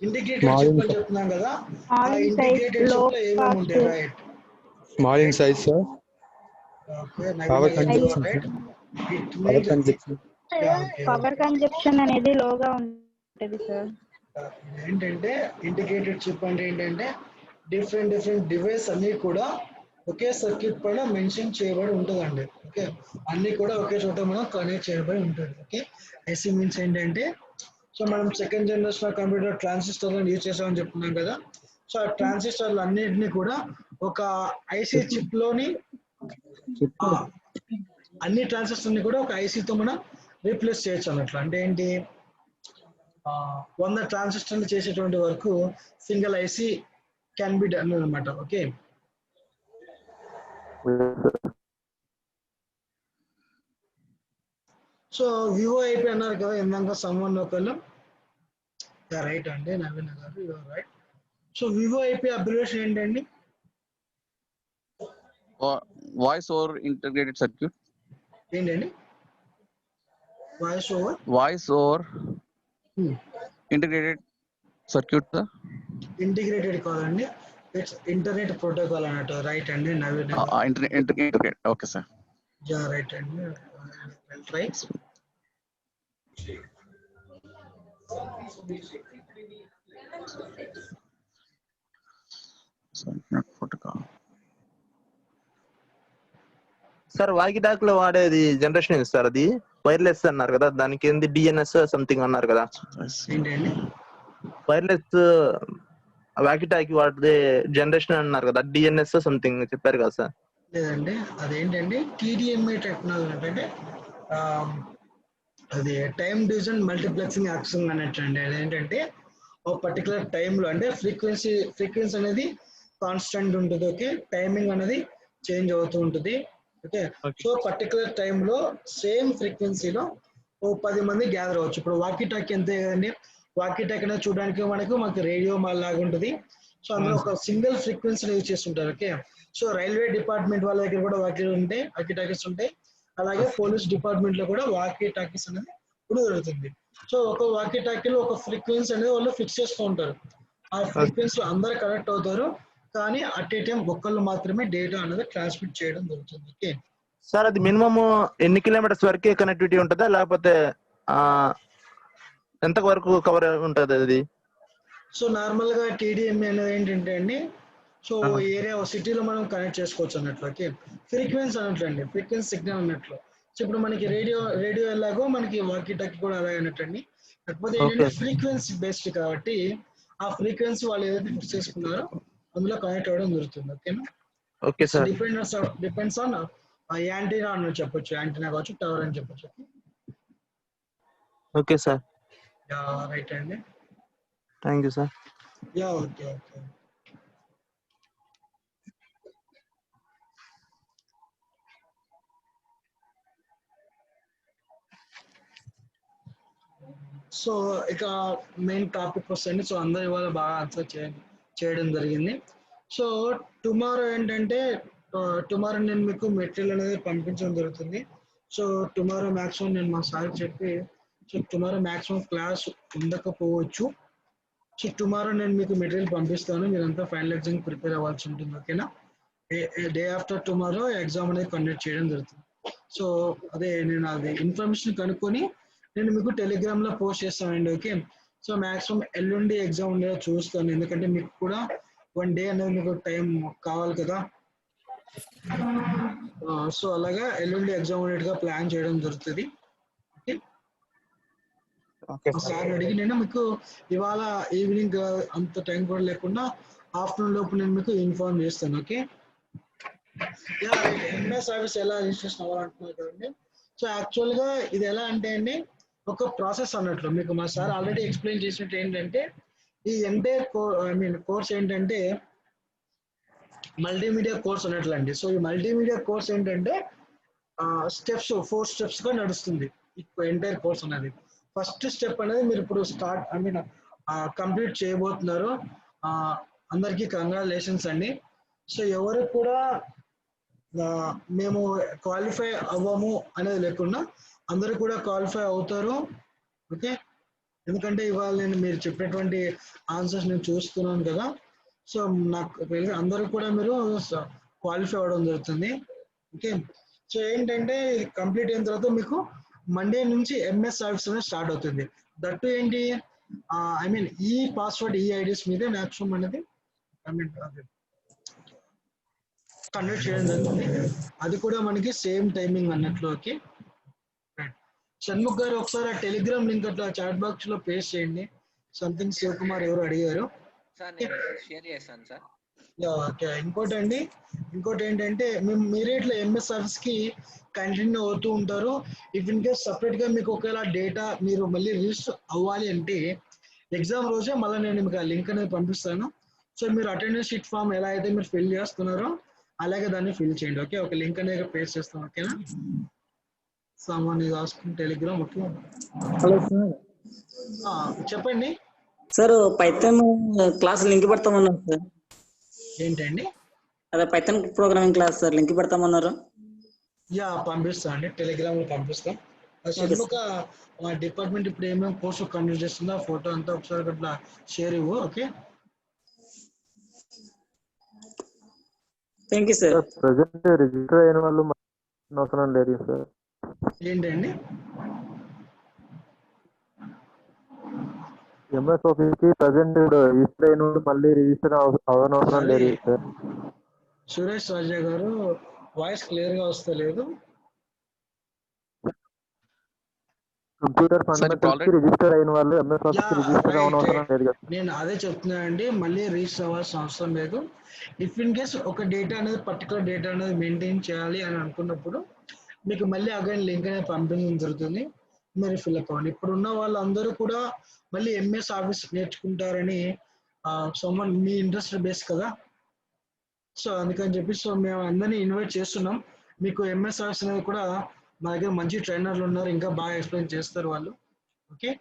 Integrated chip అని చెప్తున్నాం కదా, ఆ integrated chip లో ఏమేమి ఉంటాయి? Right, small in size sir. Okay, power consumption. Power consumption అనేది లోగా ఉంటది సార్. ఏంటంటే ఇంటిగ్రేటెడ్ చిప్ అంటే ఏంటంటే డిఫరెంట్ డివైస్ అన్ని కూడా ఒకే సర్క్యూట్ పైన మెన్షన్ చేయబడి ఉంటుందండి. ఓకే, అన్ని కూడా ఒకే చోట మనం కనెక్ట్ చేయబడి ఉంటుంది. ఓకే, IC మీన్స్ ఏంటంటే, సో మనం సెకండ్ జనరేషన్ ఆఫ్ కంప్యూటర్ ట్రాన్సిస్టర్లను యూజ్ చేసామని చెప్తున్నాం కదా. సో ఆ ట్రాన్సిస్టర్లు అన్నిటిని కూడా ఒక IC చిప్ లోని అన్ని ట్రాన్సిస్టర్ని కూడా ఒక IC తో మనం రీప్లేస్ చేయొచ్చు అన్నట్లు. అంటే ఏంటి, 100 ట్రాన్సిస్టర్లు చేసేటువంటి వరకు single IC can be done అనమాట. ఓకే, సో వివో IP అన్నారు కదా ఇందాక సమ్వన్ ఒకళ్ళు. రైట్ అండి, నవీన్ గారు, యు ఆర్ రైట్. సో వివో IP అబ్రివియేషన్ ఏంటండి? Voice over integrated circuit. ఏంటండి? Voice over integrated circuit. Integrated కాదండి, ఇట్స్ ఇంటర్నెట్ ప్రోటోకాల్ అన్నట్టు. రైట్ అండి, Naveen. Integrated. Okay sir. Yeah, right అండి, రైట్. సార్ వాకి టాక్ లో వాడేది జనరేషన్ ఏంటి సార్? అది వైర్లెస్ అన్నారు కదా, దానికి ఏంది DNS సంథింగ్ అన్నారు కదా. ఏంటండి వైర్లెస్ వాకి టాక్ వాడే జనరేషన్ అన్నారు కదా, DNS సంథింగ్ చెప్పారు కదా సార్? లేదండి, అదేంటండి TDMA టెక్నాలజీ. అంటే అది టైం డివిజన్ మల్టీప్లెక్సింగ్ యాక్షన్ అన్నట్టండి. అదేంటంటే ఒక పర్టికులర్ టైంలో అంటే ఫ్రీక్వెన్సీ అనేది కాన్స్టెంట్ ఉంటుంది. ఓకే, టైమింగ్ అనేది చేంజ్ అవుతూ ఉంటుంది. ఓకే, సో పర్టికులర్ టైంలో సేమ్ ఫ్రీక్వెన్సీలో ఓ 10 మంది గ్యాదర్ అవ్వచ్చు. ఇప్పుడు వాకీ టాకీ అంతే కదండి, వాకీ టాకీ అనేది చూడడానికి మనకు రేడియో లాగా ఉంటుంది. సో అందులో ఒక సింగిల్ ఫ్రీక్వెన్సీ యూజ్ చేస్తుంటారు. ఓకే, సో రైల్వే డిపార్ట్మెంట్ వాళ్ళ దగ్గర కూడా వాకీ టాకీస్ ఉంటాయి. అలాగే పోలీస్ డిపార్ట్మెంట్ లో కూడా వాకీ టాకీస్ అనేది ఇప్పుడు దొరుకుతుంది. సో ఒక వాకీ టాకీలో ఒక ఫ్రీక్వెన్సీ అనేది వాళ్ళు ఫిక్స్ చేస్తూ ఉంటారు. ఆ ఫ్రీక్వెన్సీ అందరు కనెక్ట్ అవుతారు, కానీ అట్ ఏ టైం ఒక్కళ్ళు మాత్రమే డేటా అనేది ట్రాన్స్మిట్ చేయడం జరుగుతుంది. ఓకే సార్, అది మినిమం ఎన్ని కిలోమీటర్స్ వరకే కనెక్టివిటీ ఉంటుందా, లేకపోతే ఎంత వరకు కవర్ ఉంటుంది అది? సో నార్మల్ గా టీడీఎంఏ అనేది ఏంటంటే అండి, సో ఏరియా సిటీలో మనం కనెక్ట్ చేసుకోవచ్చు అన్నట్లు. ఓకే, ఫ్రీక్వెన్సీ అన్నట్లు అండి, ఫ్రీక్వెన్సీ సిగ్నల్ అన్నట్లు. సో ఇప్పుడు మనకి రేడియో ఎలాగో మనకి వాకీ టాకీ కూడా అలాగే అన్నట్టండి. కాకపోతే ఏంటంటే ఫ్రీక్వెన్సీ బేస్డ్ కాబట్టి ఆ ఫ్రీక్వెన్సీ వాళ్ళు ఏదైతే ఫిక్స్ చేసుకున్నారో అందులో కనెక్ట్ అవ్వడం జరుగుతుంది. ఓకేనా? Okay sir. Depends on antenna అని చెప్పొచ్చు, యాంటీనా కావచ్చు, టవర్ అని చెప్పొచ్చు. ఓకే సార్, రైట్ అండి. Thank you sir. Okay. So ఇక మెయిన్ టాపిక్ వస్తుంది. సో అందరూ ఇవాళ బాగా ఆన్సర్ చేయడం జరిగింది. సో టుమారో ఏంటంటే, టుమారో నేను మీకు మెటీరియల్ అనేది పంపించడం జరుగుతుంది. సో టుమారో మ్యాక్సిమం నేను మా సార్ చెప్పి, సో టుమారో మ్యాక్సిమం క్లాస్ ఉండకపోవచ్చు. సో టుమారో నేను మీకు మెటీరియల్ పంపిస్తాను, మీరంతా ఫైనల్ ఎగ్జామ్ ప్రిపేర్ అవ్వాల్సి ఉంటుంది. ఓకేనా? డే ఆఫ్టర్ టుమారో ఎగ్జామ్ అనేది కండక్ట్ చేయడం జరుగుతుంది. సో అదే నేను అది ఇన్ఫర్మేషన్ కనుక్కొని నేను మీకు టెలిగ్రామ్ లో పోస్ట్ చేస్తానండి. ఓకే, సో మాక్సిమం ఎల్లుండి ఎగ్జామ్ ఉండేలా చూస్తాను, ఎందుకంటే మీకు కూడా 1 డే అనేది మీకు టైం కావాలి కదా. సో అలాగా ఎల్లుండి ఎగ్జామ్ ఉండేట్టుగా ప్లాన్ చేయడం జరుగుతుంది. సార్ అడిగి నేను మీకు ఇవాళ ఈవినింగ్ అంత టైం కూడా లేకుండా ఆఫ్టర్నూన్ లోపు నేను మీకు ఇన్ఫార్మ్ చేస్తాను. ఓకే, ఎంఎస్ ఆఫీస్ ఎలా రిజిస్ట్రేషన్ అవ్వాలంటున్నారు కదండి. సో యాక్చువల్ గా ఇది ఎలా అంటే అండి, ఒక ప్రాసెస్ అన్నట్లు మీకు మా సార్ ఆల్రెడీ ఎక్స్ప్లెయిన్ చేసినట్టు ఏంటంటే, ఈ ఎంటైర్ కోర్స్ ఏంటంటే మల్టీమీడియా కోర్స్ అన్నట్లు అండి. సో ఈ మల్టీమీడియా కోర్స్ ఏంటంటే 4 స్టెప్స్ గా నడుస్తుంది ఎంటైర్ కోర్స్ అనేది. ఫస్ట్ స్టెప్ అనేది మీరు ఇప్పుడు కంప్లీట్ చేయబోతున్నారు. అందరికీ కంగ్రాచులేషన్స్ అండి. సో ఎవరు కూడా మేము క్వాలిఫై అవ్వము అనేది లేకుండా అందరూ కూడా క్వాలిఫై అవుతారు. ఓకే, ఎందుకంటే ఇవాళ నేను మీరు చెప్పినటువంటి ఆన్సర్స్ నేను చూస్తున్నాను కదా. సో నాకు అందరూ కూడా మీరు క్వాలిఫై అవ్వడం జరుగుతుంది. ఓకే, సో ఏంటంటే కంప్లీట్ అయిన తర్వాత మీకు మండే నుంచి ఎంఎస్ ఆఫీస్ అనేది స్టార్ట్ అవుతుంది. దట్టు ఏంటి, ఈ పాస్వర్డ్ ఈ ఐడీస్ మీదే మ్యాక్సిమం అనేది కండక్ట్ చేయడం జరుగుతుంది. అది కూడా మనకి సేమ్ టైమింగ్ అన్నట్లు. ఓకే, షణ్ముఖ్ గారు ఒకసారి ఆ టెలిగ్రామ్ లింక్ అట్లా చాట్ బాక్స్ లో పేస్ట్ చేయండి. సంథింగ్ శివకుమార్ ఎవరు అడిగారు. షేర్ చేస్తాను సార్. ఓకే, ఇంకోటి ఏంటంటే మీరే ఇట్లా ఎంఎస్ ఆఫీస్ కి కంటిన్యూ అవుతూ ఉంటారు. ఇఫ్ ఇన్ కేస్ సపరేట్ గా మీకు ఒకవేళ డేటా మీరు మళ్ళీ రిజిస్టర్ అవ్వాలి అంటే ఎగ్జామ్ రోజే మళ్ళీ నేను మీకు ఆ లింక్ అనేది పంపిస్తాను. సో మీరు అటెండెన్స్ షీట్ ఫామ్ ఎలా అయితే మీరు ఫిల్ చేస్తున్నారో అలాగే దాన్ని ఫిల్ చేయండి. ఓకే, ఒక లింక్ అనేది పేస్ట్ చేస్తాం. ఓకేనా? someone is asking telegram. Okay, hello sir. చెప్పండి సార్, పైథాన్ క్లాస్ లింక్ పెడతామన్నారు సార్. ఏంటండి? అదే python programming class sir, link పెడతామన్నారు. పంపిస్తాం అండి, టెలిగ్రామ్ లో పంపిస్తాం. మా డిపార్ట్మెంట్ ఇప్పుడు ఏమేమి కోర్సు కండక్ట్ చేస్తుందో ఫోటో అంతా ఒకసారి అట్లా షేర్ ఇవ్వు. Okay, thank you sir. Present register అయిన వాళ్ళు అవసరం లేదు సార్. ఏంటండి? ఎంఎస్ ఆఫీస్ కి ప్రెజెంట్ రిజిస్టర్ అయిన వాళ్ళు మళ్ళీ రిజిస్టర్ అవసరం లేదు సార్. సురేష్ రాజా గారు వాయిస్ క్లియర్ గా వస్తలేదు. కంప్యూటర్ ఫండమెంటల్స్ కి రిజిస్టర్ అయిన వాళ్ళు ఎంఎస్ ఆఫీస్ కి రిజిస్టర్ అవసరం లేదు కదా. నేను అదే చెప్తున్నా అండి, మళ్ళీ రిజిస్టర్ అవ్వాల్సిన అవసరం లేదు. ఇఫ్ ఇన్ కేస్ ఒక డేటా అనేది పర్టికులర్ డేటా అనేది మెయింటైన్ చేయాలి అని అనుకున్నప్పుడు మీకు మళ్ళీ అగైన్ లింక్ అనేది పంపించడం జరుగుతుంది. మరి ఫిల్అప్ అవ్వండి. ఇప్పుడు ఉన్న వాళ్ళందరూ కూడా మళ్ళీ ఎంఎస్ ఆఫీస్ నేర్చుకుంటారని సమ్మన్ మీ ఇంట్రెస్ట్ బేస్ కదా. సో అందుకని చెప్పి సో మేము అందరినీ ఇన్వైట్ చేస్తున్నాం. మీకు ఎంఎస్ ఆఫీస్ అనేది కూడా మా దగ్గర మంచి ట్రైనర్లు ఉన్నారు, ఇంకా బాగా ఎక్స్ప్లెయిన్ చేస్తారు వాళ్ళు. ఓకే,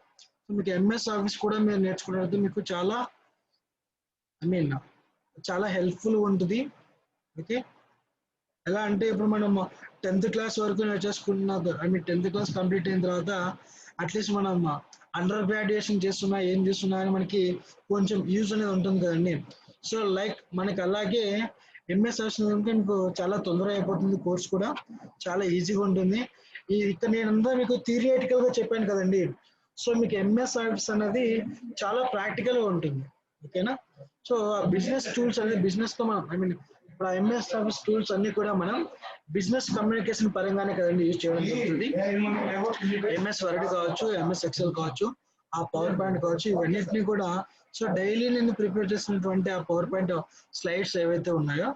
సో మీకు ఎంఎస్ ఆఫీస్ కూడా మీరు నేర్చుకున్నట్టు మీకు చాలా చాలా హెల్ప్ఫుల్ ఉంటుంది. ఓకే, ఎలా అంటే ఇప్పుడు మనం 10th క్లాస్ వరకు నేర్చేసుకున్న 10th క్లాస్ కంప్లీట్ అయిన తర్వాత అట్లీస్ట్ మనం అండర్ గ్రాడ్యుయేషన్ చేస్తున్నా ఏం చేస్తున్నా అని మనకి కొంచెం యూజ్ అనేది ఉంటుంది కదండి. సో లైక్ మనకి అలాగే ఎంఎస్ ఆఫీస్ మీకు చాలా తొందరగా అయిపోతుంది, కోర్స్ కూడా చాలా ఈజీగా ఉంటుంది. ఇక్కడ నేనంతా మీకు థియరిటికల్ గా చెప్పాను కదండి. సో మీకు ఎంఎస్ ఆఫీస్ అనేది చాలా ప్రాక్టికల్ గా ఉంటుంది. ఓకేనా, సో బిజినెస్ టూల్స్ అనేది బిజినెస్ తో మనం ఇప్పుడు ఎంఎస్ ఆఫీస్ టూల్స్ అన్ని కూడా మనం బిజినెస్ కమ్యూనికేషన్ పరంగానే కదండి యూజ్ చేయడం జరుగుతుంది. ఎంఎస్ వర్డ్ కావచ్చు, ఎంఎస్ ఎక్సెల్ కావచ్చు, ఆ పవర్ పాయింట్ కావచ్చు, ఇవన్నిటిని కూడా సో డైలీ నేను ప్రిపేర్ చేసినటువంటి ఆ పవర్ పాయింట్ స్లైడ్స్ ఏవైతే ఉన్నాయో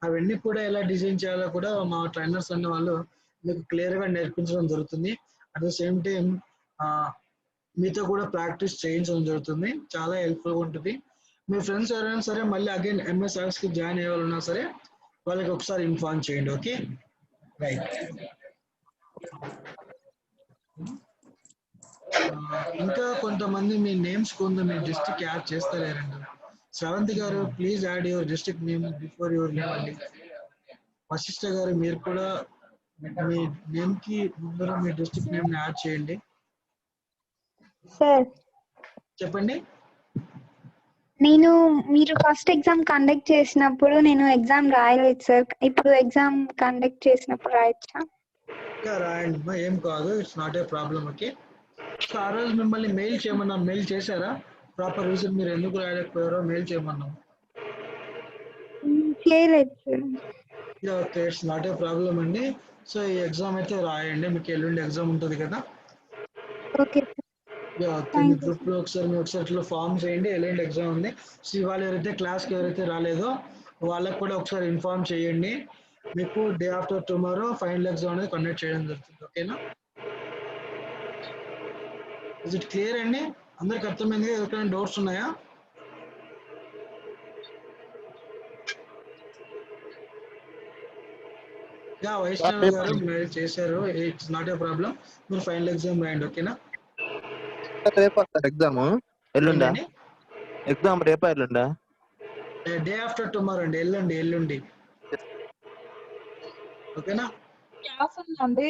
అవన్నీ కూడా ఎలా డిజైన్ చేయాలో కూడా మా ట్రైనర్స్ అన్న వాళ్ళు మీకు క్లియర్ గా నేర్పించడం జరుగుతుంది. అట్ ద సేమ్ టైం మీతో కూడా ప్రాక్టీస్ చేయించడం జరుగుతుంది. చాలా హెల్ప్ఫుల్ గా ఉంటుంది. మీ ఫ్రెండ్స్ ఎవరైనా సరే మళ్ళీ అగైన్ ఎంఎస్ ఆఫీస్ కి జాయిన్ అయ్యాలన్నా సరే వాళ్ళకి ఒకసారి ఇన్ఫార్మ్ చేయండి. Okay, right. ఇంకా కొంతమంది మీ నేమ్స్ కొంత మీ డిస్ట్రిక్ట్ యాడ్ చేస్తలేరండి. శ్రవంతి గారు please add your district name before your name అండి. వశిష్ఠ గారు మీరు కూడా మీ నేమ్ కి ముందర మీ డిస్ట్రిక్ట్ నేమ్ యాడ్ చేయండి. సార్ చెప్పండి. మీరు ఫస్ట్ ఎగ్జామ్ కండక్ట్ చేసినప్పుడు నేను ఎగ్జామ్ రాయలేదు సార్. ఇప్పుడు ఎగ్జామ్ కండక్ట్ చేసినప్పుడు రాయొచ్చా? రాయండి, ఏం కాదు, it's not a problem. Okay, so ఆ రోజు మిమ్మల్ని మెయిల్ చేయమన్నా, మెయిల్ చేశారా? ప్రాపర్ రీజన్ మీరు ఎందుకు రాయలేకపోయారో మెయిల్ చేయమన్నాం. చేయలేదు sir. Okay, it's not a problem అండి. సో ఈ ఎగ్జామ్ అయితే రాయండి, మీకు ఎల్లుండి ఎగ్జామ్ ఉంటుంది కదా. ఓకే మీ గ్రూప్ లో ఒకసారి ఇట్లా ఫామ్ చేయండి, ఎల్లుండి ఎగ్జామ్ ఉంది. సో ఇవాళ ఎవరైతే క్లాస్కి ఎవరైతే రాలేదో వాళ్ళకి కూడా ఒకసారి ఇన్ఫార్మ్ చేయండి. మీకు day after tomorrow final exam అనేది కండక్ట్ చేయడం జరుగుతుంది. ఓకేనా, ఇస్ ఇట్ క్లియర్ అండి? అందరికి అర్థమైంది? ఎవరికైనా డౌట్స్ ఉన్నాయా? వైష్ణవ్ గారు మీరు చేశారు, ఇట్స్ నాట్ ఏ ప్రాబ్లం. మీరు ఫైనల్ ఎగ్జామ్ రాయండి. ఓకేనా, రేపా సార్ ఎగ్జామ్? ఎల్లుండా ఎగ్జామ్? రేపా ఎల్లుండా? డే ఆఫ్టర్ టుమారో అండి, ఎల్లుండి. ఓకేనా, క్లాస్ ఉందండి.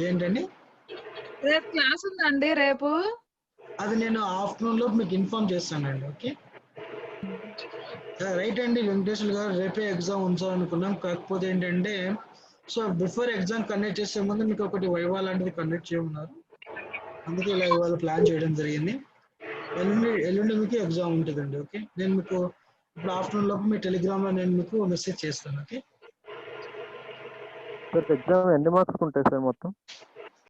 ఏంటండి రేపు క్లాస్ ఉందండి రేపు? అది నేను ఆఫ్టర్నూన్ లో మీకు ఇన్ఫార్మ్ చేస్తానండి. ఓకే, రైట్ అండి. వెంకటేశ్వర గారు రేపే ఎగ్జామ్ ఉంచాలనుకున్నాం, కాకపోతే ఏంటంటే సో బిఫోర్ ఎగ్జామ్ కండక్ట్ చేసే ముందు మీకు ఒకటి వైవా లాంటిది కండక్ట్ చేయమన్నారు, అందుకే ఇలా ఇవాళ ప్లాన్ చేయడం జరిగింది. ఎల్లుండి మీకు ఎగ్జామ్ ఉంటుందండి. ఓకే, నేను మీకు ఇప్పుడు ఆఫ్టర్నూన్ లోపు మీ టెలిగ్రామ్ లో నేను మీకు మెసేజ్ చేస్తాను. ఓకే, ఎగ్జామ్ ఎన్ని మార్క్స్ ఉంటాయి సార్ మొత్తం?